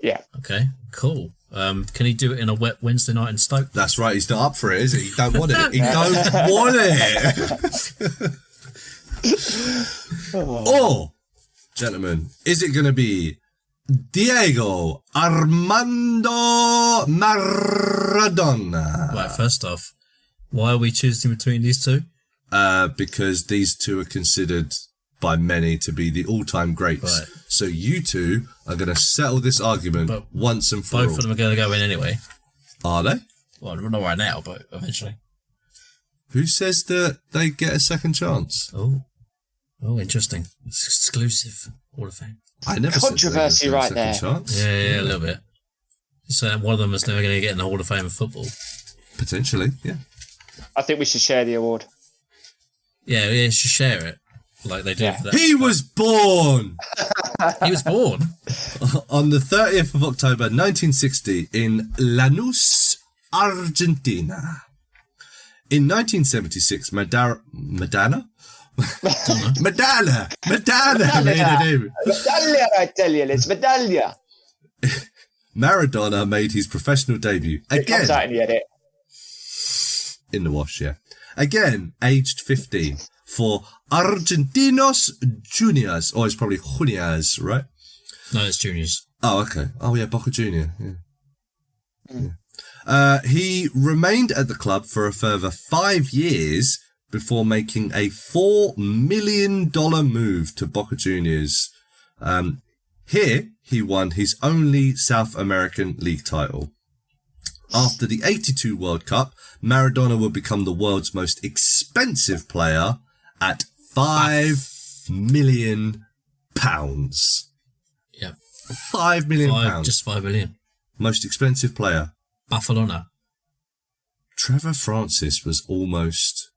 Yeah. Okay, cool. Can he do it in a wet Wednesday night in Stoke? That's right, he's not up for it, is he? He don't want it. He don't want it. Or, gentlemen, is it going to be Diego Armando Maradona? Right, first off, why are we choosing between these two? Because these two are considered by many to be the all-time greats. Right. So you two are going to settle this argument once and for all. Both of them are going to go in anyway. Are they? Well, not right now, but eventually. Who says that they get a second chance? Oh, interesting. It's exclusive Hall of Fame. I never controversy said right there. chance. Yeah, a little bit. So one of them is never going to get in the Hall of Fame of football. Potentially, yeah. I think we should share the award. Yeah, we should share it. Like they do for that. He was born! He was born? On the 30th of October 1960 in Lanús, Argentina. In 1976, Madonna made a debut. Medaglia, I tell you, it's Medaglia. Maradona made his professional debut. Again. It comes out in the edit. In the wash, yeah. Again, aged 15. For Argentinos Juniors. Oh, it's probably Juniors, right? No, it's Juniors. Oh, okay. Oh, yeah, Boca Junior. Yeah. He remained at the club for a further 5 years before making a $4 million move to Boca Juniors. Here, he won his only South American League title. After the 82 World Cup, Maradona would become the world's most expensive player at £5 million. Yep. £5 million. Just 5 million. Most expensive player. Barcelona. Trevor Francis was almost,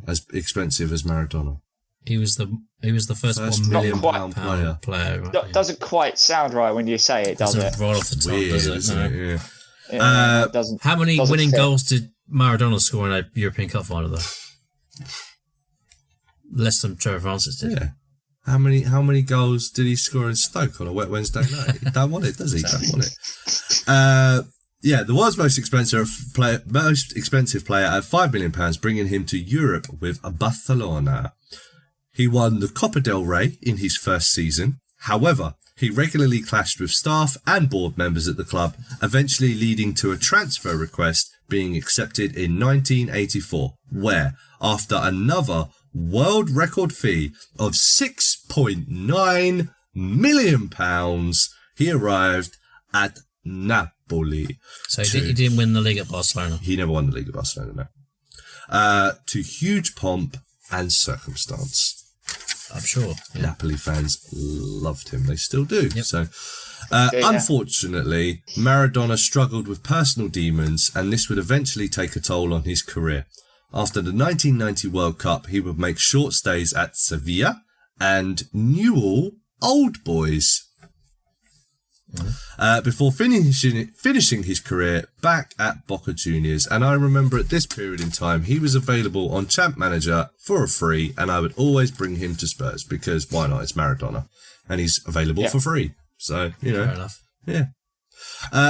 as expensive as Maradona. He was the first £1 million player. Right? Doesn't quite sound right when you say it, does it? Right off the top, weird, does it? No. Yeah. How many winning goals did Maradona score in a European Cup final, though? Less than Trevor Francis did. Yeah. How many goals did he score in Stoke on a wet Wednesday night? He don't want it, does he? Don't want it. The world's most expensive player at £5 million, bringing him to Europe with Barcelona. He won the Copa del Rey in his first season. However, he regularly clashed with staff and board members at the club, eventually leading to a transfer request being accepted in 1984, where, after another world record fee of £6.9 million, he arrived at Napoli. So he didn't win the league at Barcelona? He never won the league at Barcelona, no. To huge pomp and circumstance. I'm sure. Yeah. Napoli fans loved him. They still do. Yep. So, unfortunately, Maradona struggled with personal demons, and this would eventually take a toll on his career. After the 1990 World Cup, he would make short stays at Sevilla and Newell Old Boys. Before finishing his career back at Boca Juniors. And I remember at this period in time, he was available on Champ Manager for a free, and I would always bring him to Spurs because why not? It's Maradona, and he's available for free. So, Fair enough. Yeah.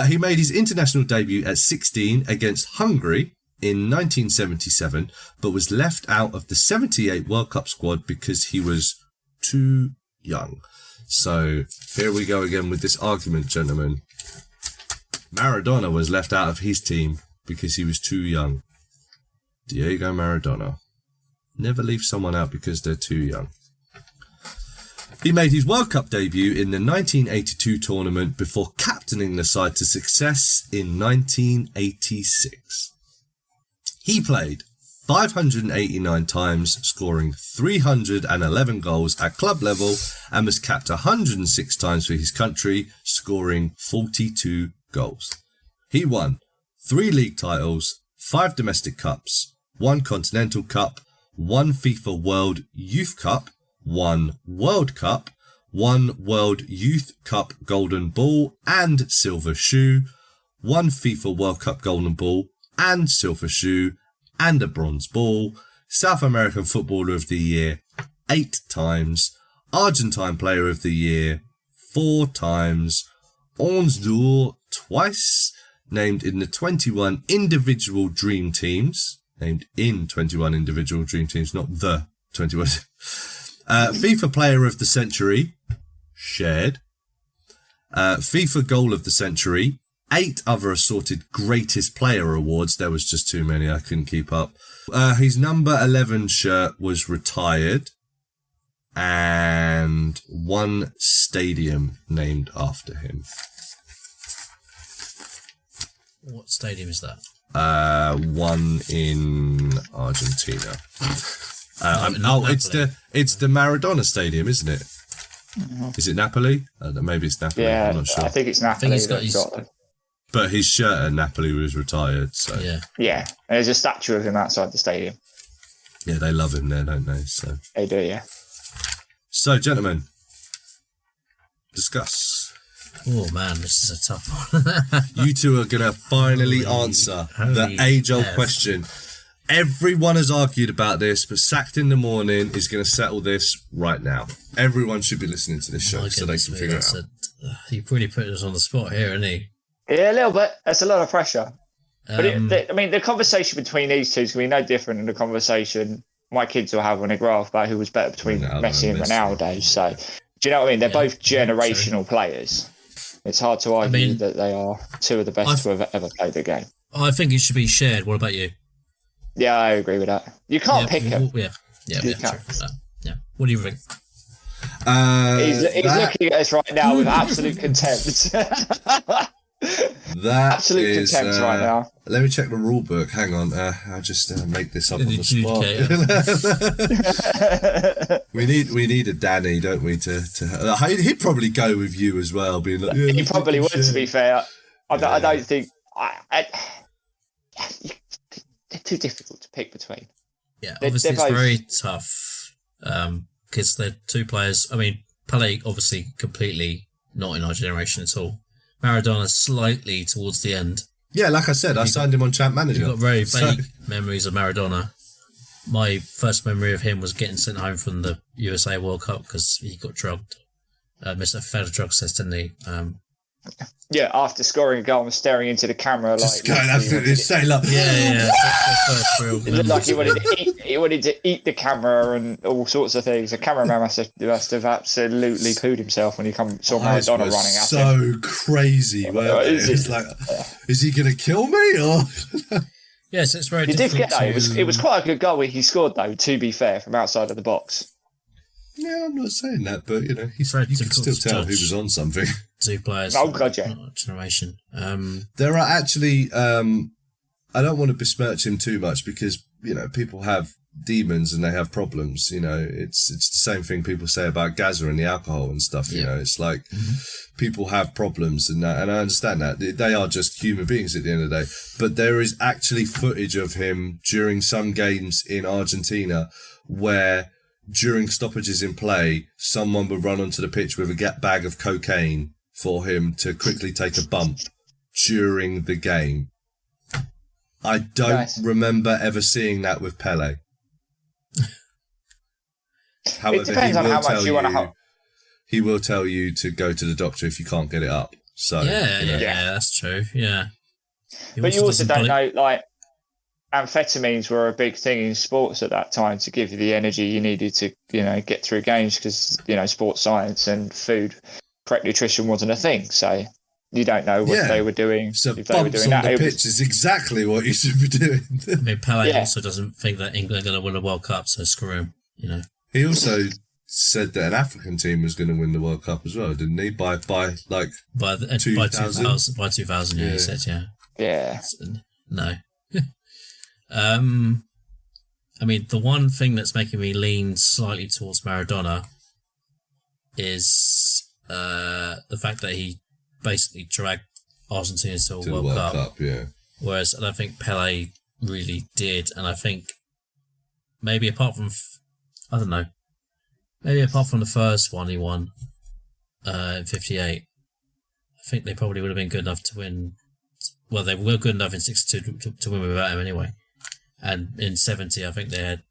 He made his international debut at 16 against Hungary in 1977, but was left out of the 78 World Cup squad because he was too young. So here we go again with this argument, gentlemen. Maradona was left out of his team because he was too young. Diego Maradona. Never leave someone out because they're too young. He made his World Cup debut in the 1982 tournament before captaining the side to success in 1986. He played 589 times, scoring 311 goals at club level, and was capped 106 times for his country, scoring 42 goals. He won 3 league titles, 5 domestic cups, 1 continental cup, 1 FIFA World Youth Cup, 1 World Cup, 1 World Youth Cup Golden Ball and Silver Shoe, 1 FIFA World Cup Golden Ball and Silver Shoe, and a bronze ball, South American Footballer of the Year 8 times, Argentine Player of the Year 4 times, Onze d'Or twice, named in the 21 individual dream teams, named in 21 individual dream teams, not the 21. FIFA Player of the Century, shared. FIFA Goal of the Century, 8 other assorted greatest player awards. There was just too many. I couldn't keep up. His number 11 shirt was retired, and 1 stadium named after him. What stadium is that? One in Argentina. It's the Maradona Stadium, isn't it? Is it Napoli? Maybe it's Napoli. Yeah, I'm not sure. I think it's Napoli. But his shirt at Napoli was retired, so yeah. There's a statue of him outside the stadium. Yeah, they love him there, don't they? So they do, yeah. So, gentlemen, discuss. Oh man, this is a tough one. You two are gonna finally answer the age-old question. Everyone has argued about this, but Sacked in the Morning is going to settle this right now. Everyone should be listening to this show so they can figure it out. He really put us on the spot here, isn't he? Yeah, a little bit. That's a lot of pressure. But the conversation between these two is going to be no different than the conversation my kids will have when they grow up about who was better between Messi and Ronaldo. So, do you know what I mean? They're both generational players. It's hard to argue that they are 2 of the best to have ever played the game. I think it should be shared. What about you? Yeah, I agree with that. You can't pick him. Yeah. True. Yeah. What do you think? He's looking at us right now with absolute contempt. Absolute contempt right now. Let me check the rule book. Hang on. I'll just make this up on the spot. we need a Danny, don't we? He'd probably go with you as well, being like. Yeah, he probably would. To be fair, I don't think. They're too difficult to pick between. Yeah, obviously it's very tough because they're 2 players. I mean, Pelé obviously completely not in our generation at all. Maradona slightly towards the end. Yeah, like I said, I signed him on Champ Manager. You've got very vague memories of Maradona. My first memory of him was getting sent home from the USA World Cup because he got drugged. Missed a failed drug test, didn't he? Yeah, after scoring a goal and staring into the camera just going absolutely insane. Like, yeah. It looked like he wanted to eat the camera and all sorts of things. The cameraman must have absolutely pooed himself when he saw Maradona running at him. So crazy. It's like, is he going to kill me? Or yes, it's very. It was quite a good goal he scored, though. To be fair, from outside of the box. Yeah, I'm not saying that, but you can still tell he was on something. 2 players. Oh god, yeah. Generation. There are actually. I don't want to besmirch him too much because people have demons and they have problems. You know, it's the same thing people say about Gaza and the alcohol and stuff. You know, it's like people have problems and I understand that they are just human beings at the end of the day. But there is actually footage of him during some games in Argentina where during stoppages in play, someone would run onto the pitch with a bag of cocaine for him to quickly take a bump during the game. I don't remember ever seeing that with Pele. However, it depends on how much you want to. He will tell you to go to the doctor if you can't get it up. So yeah, that's true. Yeah, but you also don't know, like, amphetamines were a big thing in sports at that time to give you the energy you needed to, get through games because, sports science and food, correct nutrition wasn't a thing. So you don't know what they were doing. So if bumps they were doing on that, the pitch is exactly what you should be doing. I mean, Pele also doesn't think that England are going to win a World Cup, so screw him, He also said that an African team was going to win the World Cup as well, didn't he? By 2000? By 2000, he said, Yeah. No. I mean, the one thing that's making me lean slightly towards Maradona is the fact that he basically dragged Argentina to a World Cup. Whereas I don't think Pele really did, and I think maybe apart from the first one he won in 58, I think they probably would have been good enough to win. Well, they were good enough in 62 to win without him anyway. And in 70, I think they had,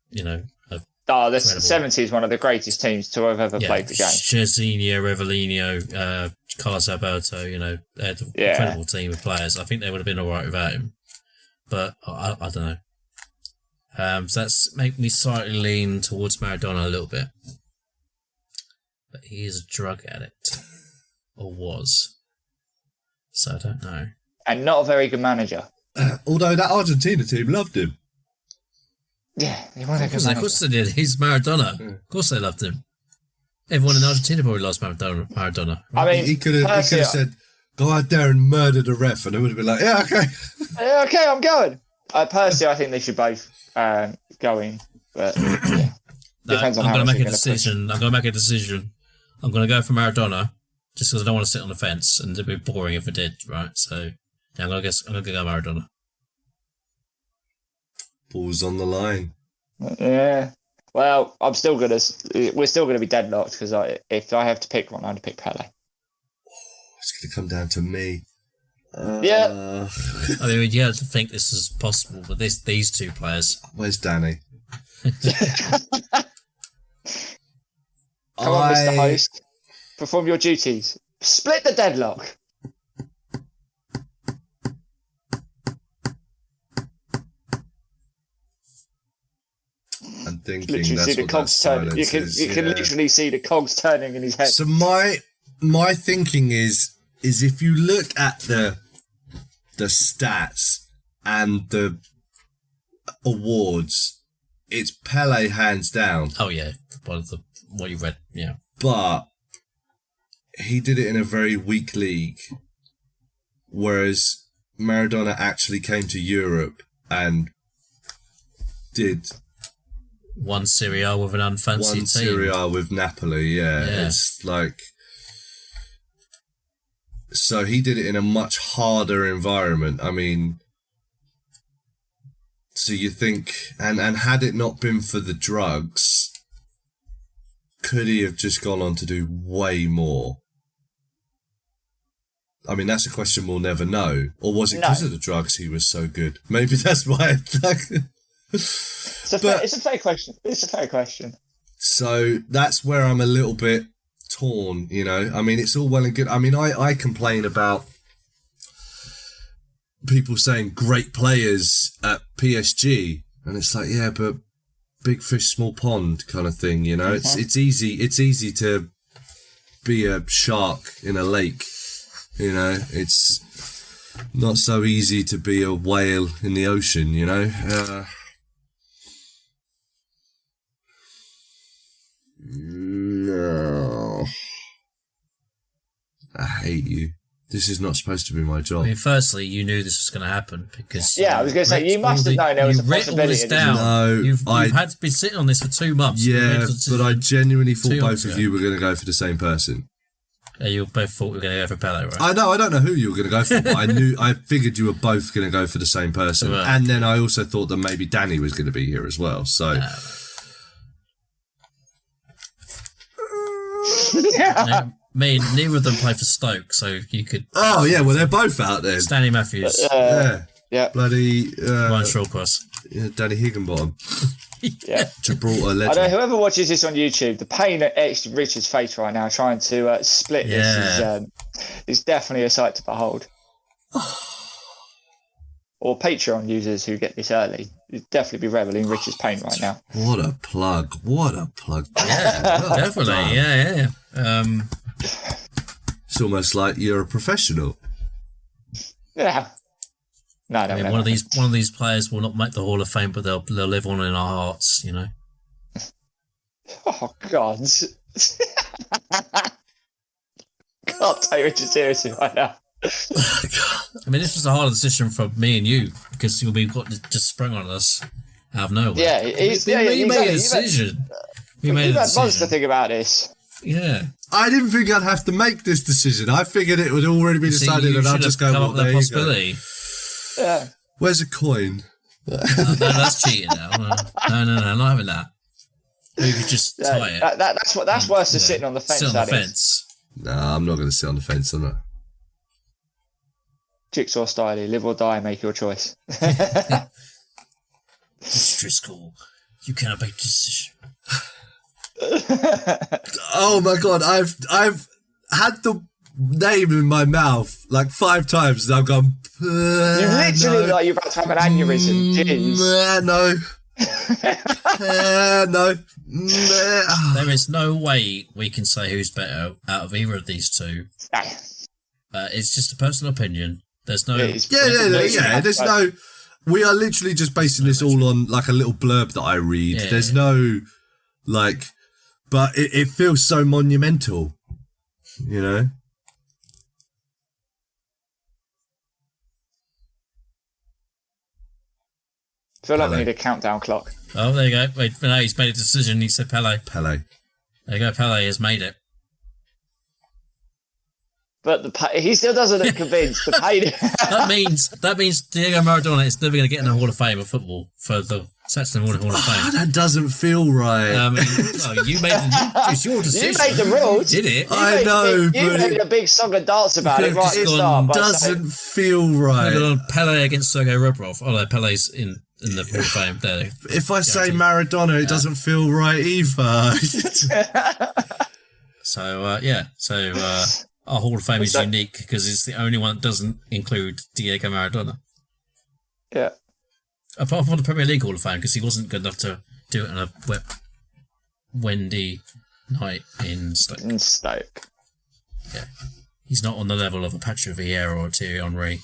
the 70 is one of the greatest teams to have ever played the game. Jairzinho, Revellino, Carlos Alberto, they had an incredible team of players. I think they would have been all right without him. But I don't know. So that's make me slightly lean towards Maradona a little bit. But he is a drug addict. Or was. So I don't know. And not a very good manager. Although that Argentina team loved him. Yeah, he was a good manager. Of course they did. He's Maradona. Of course they loved him. Everyone in Argentina probably loves Maradona. Right? I mean, he could have said, go out there and murder the ref, and it would have been like, yeah, okay. Yeah, okay, I'm going. Personally, I think they should both go in. But, depends on I'm how going to much make a decision. I'm going to make a decision. I'm going to go for Maradona, just because I don't want to sit on the fence, and it'd be boring if I did, right? So, yeah, I'm going to go Maradona. Ball's on the line. Yeah. Well, we're still going to be deadlocked because if I have to pick one, I'd pick Pele. It's going to come down to me. Yeah. I mean, you have to think this is possible with these two players. Where's Danny? Come on, Mr. Host. Perform your duties. Split the deadlock. I'm thinking that's what that silence is. You can literally see the cogs turning in his head. So my thinking is if you look at the stats and the awards, it's Pele hands down. Oh yeah, what you read, yeah. But he did it in a very weak league, whereas Maradona actually came to Europe and did one Serie A with an unfancy team. Serie A with Napoli, yeah. It's like, so he did it in a much harder environment. I mean, so you think, and had it not been for the drugs, could he have just gone on to do way more? I mean, that's a question we'll never know. Or was it because of the drugs he was so good? Maybe that's why. It's a fair question. It's a fair question. So that's where I'm a little bit torn, I mean, it's all well and good. I mean, I complain about people saying great players at PSG, and it's like, yeah, but big fish, small pond kind of thing, Mm-hmm. It's easy to be a shark in a lake, It's not so easy to be a whale in the ocean, No. I hate you. This is not supposed to be my job. I mean, firstly, you knew this was going to happen because I was going to say you must have known there was a possibility. No, you've had to be sitting on this for 2 months. Yeah, but I genuinely thought both of you were going to go for the same person. Yeah, you both thought we were going to go for Pele, right? I don't know who you were going to go for, but I figured you were both going to go for the same person. Well, and then I also thought that maybe Danny was going to be here as well. So, neither of them play for Stoke, so you could. Oh yeah, well they're both out there. Stanley Matthews, bloody Ryan Shawcross, Danny Higginbottom. Yeah, Gibraltar legend. I know whoever watches this on YouTube, the pain at Richard's face right now trying to split this is definitely a sight to behold. Or Patreon users who get this early, you'd definitely be reveling Richard's pain right now. What a plug! Yeah, definitely. Yeah. It's almost like you're a professional. Yeah. No, I mean, one of these players will not make the Hall of Fame, but they'll live on in our hearts, you know. Oh God! Can't take Richard seriously right now. I mean, this was a hard decision for me and you because we got just sprung on us out of nowhere. Yeah, we made a decision. You've had months to think about this. Yeah. I didn't think I'd have to make this decision. I figured it would already be decided, and I'll just go. Come up with that possibility. Yeah. Where's a coin? No, that's cheating now. No, not having that. We could just tie it. That's worse than sitting on the fence. Sit on the fence. Nah, I'm not going to sit on the fence, am I? Jigsaw style, live or die, make your choice. Mr. Driscoll, you cannot make a decision. Oh my God, I've had the name in my mouth like 5 times and I've gone. You literally look like you're about to have an aneurysm. No. No. There is no way we can say who's better out of either of these two. It's just a personal opinion. There's no. Yeah. There's no. We are literally just basing this all on like a little blurb that I read. Yeah. There's no like, but it feels so monumental, you know. I feel like we need a countdown clock. Oh, there you go. Wait, no, he's made a decision. He said Pele. Pele. There you go. Pele has made it. But he still doesn't look convinced. The pain. that means Diego Maradona is never going to get in the Hall of Fame of football for the SITM Hall of Fame. That doesn't feel right. It's your decision. You made the rules. You did it. I know, but you made a big song and dance about it right at the start. Doesn't feel right. Pele against Sergei Rebrov. Oh no, Pele's in the Hall of Fame. There. If I say Maradona, it doesn't feel right either. So our Hall of Fame is unique because it's the only one that doesn't include Diego Maradona. Yeah. Apart from the Premier League Hall of Fame, because he wasn't good enough to do it on a wet, windy night in Stoke. Yeah. He's not on the level of a Patrick Vieira or Thierry Henry.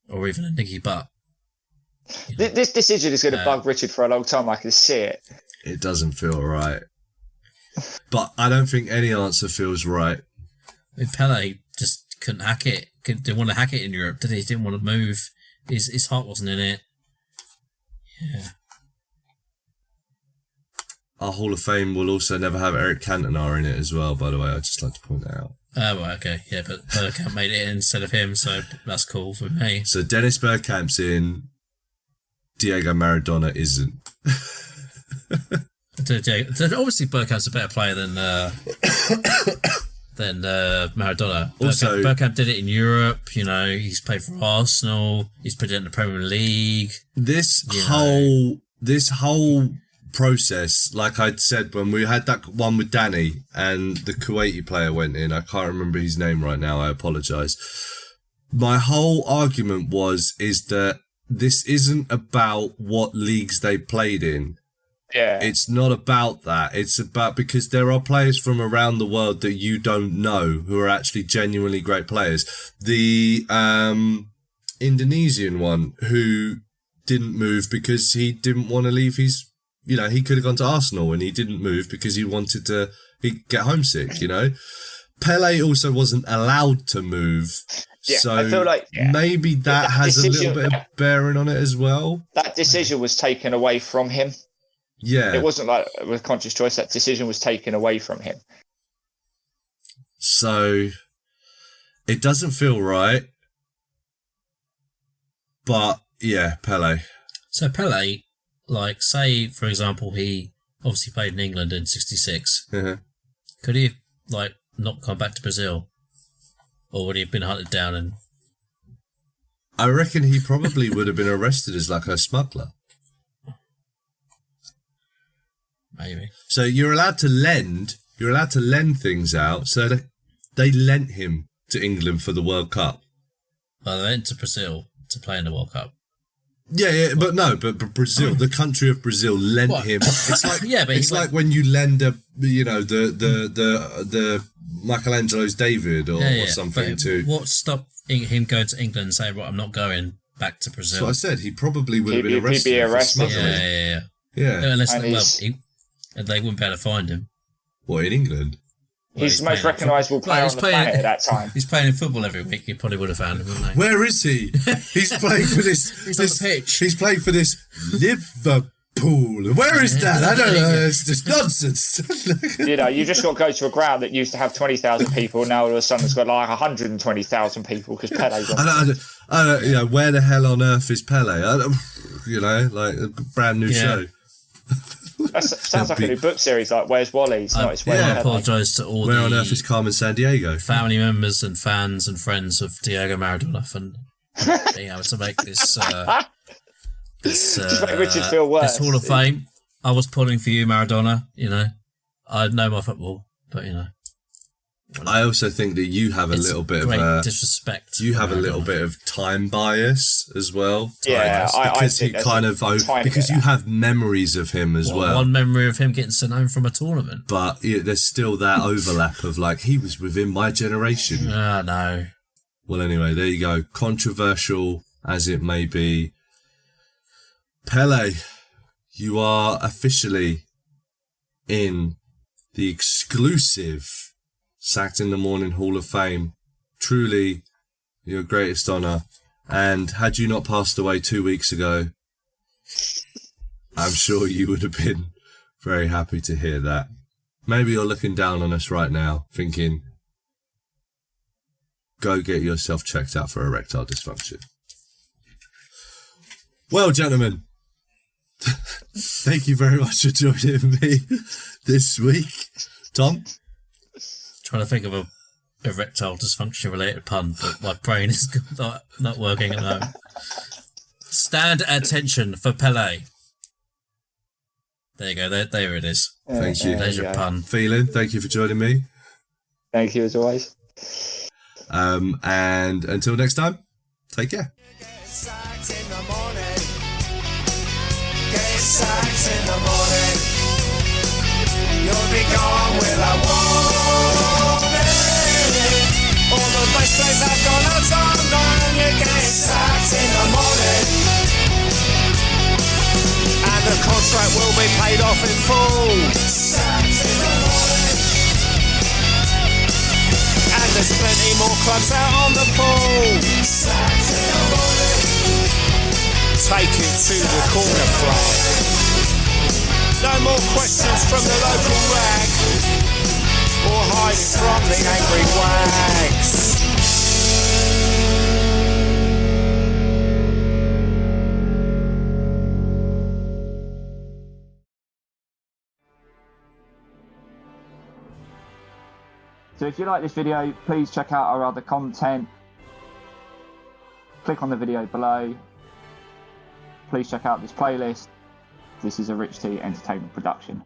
Or even a Nicky Butt. This decision is going to bug Richard for a long time. I can see it. It doesn't feel right. But I don't think any answer feels right. Pele just couldn't hack it. Didn't want to hack it in Europe, did he? He didn't want to move. His heart wasn't in it. Yeah. Our Hall of Fame will also never have Eric Cantona in it as well, by the way. I'd just like to point that out. Oh, well, okay. Yeah, but Bergkamp made it in instead of him, so that's cool for me. So Dennis Bergkamp's in, Diego Maradona isn't. Obviously, Bergkamp's a better player than Maradona. Also, Bergkamp did it in Europe. You know, he's played for Arsenal. He's played in the Premier League. This whole process, like I'd said when we had that one with Danny and the Kuwaiti player went in. I can't remember his name right now. I apologise. My whole argument is that this isn't about what leagues they played in. Yeah. It's not about that. It's about because there are players from around the world that you don't know who are actually genuinely great players. The Indonesian one who didn't move because he didn't want to leave his, he could have gone to Arsenal and he didn't move because he wanted to get homesick, Pele also wasn't allowed to move. Yeah, so I feel like maybe that has a little bit of bearing on it as well. That decision was taken away from him. Yeah. It wasn't like a conscious choice. That decision was taken away from him. So it doesn't feel right. But yeah, Pele. So Pele, like, say, for example, he obviously played in England in 66. Uh-huh. Could he have, like, not come back to Brazil? Or would he have been hunted down and... I reckon he probably would have been arrested as like a smuggler. Maybe. So you're allowed to lend things out. So they lent him to England for the World Cup. Well, they went to Brazil to play in the World Cup. Yeah, but Brazil, the country of Brazil, lent him. It's like it's like when you lend the Michelangelo's David or something to. What stopped him going to England and saying, "Right, I'm not going back to Brazil"? That's what I said. He probably would have been arrested. He'd be arrested. Yeah. Unless they wouldn't be able to find him. What, in England? Well, he's the most recognisable player on the planet at that time. He's playing in football every week. You probably would have found him, wouldn't they? Where is he? He's playing for this. He's on the pitch. He's playing for this Liverpool. Where is that? I don't know. It's just nonsense. You just got to go to a ground that used to have 20,000 people. Now all of a sudden it's got like 120,000 people because Pele's on. I don't, where the hell on earth is Pele? Like a brand new show. That sounds like a new book series, like Where's Wally? I apologise to all Where on earth is Carmen Sandiego? Family members and fans and friends of Diego Maradona for being able to make this just make Richard feel worse. This Hall of Fame. I was pulling for you, Maradona. I know my football, but I also think that you have a little bit of disrespect. You have a little bit of time bias as well. Because he kind of because you have memories of him as well. One memory of him getting sent home from a tournament, but there's still that overlap of like he was within my generation. No. Well, anyway, there you go. Controversial as it may be, Pele, you are officially in the exclusive Sacked in the Morning Hall of Fame. Truly your greatest honour. And had you not passed away 2 weeks ago, I'm sure you would have been very happy to hear that. Maybe you're looking down on us right now thinking, go get yourself checked out for erectile dysfunction. Well, gentlemen, thank you very much for joining me this week. Tom? Trying to think of a erectile dysfunction related pun, but my brain is not working at the moment. Stand at attention for Pele. There you go. There it is. Thank you. There's your pun. Thelan, thank you for joining me. Thank you as always. And until next time, take care. Get sacked in the morning. Get sacked in the morning. You'll be gone with a warning. All the best days have gone out on gone. You get sacked in the morning. And the contract will be paid off in full. Sacked in the morning. And there's plenty more clubs out on the pool. Sacked in the morning. Take it to the corner flag. No more questions from the local rag or hiding from the angry wags. So if you like this video, please check out our other content. Click on the video below. Please check out this playlist. This is a Rich T Entertainment production.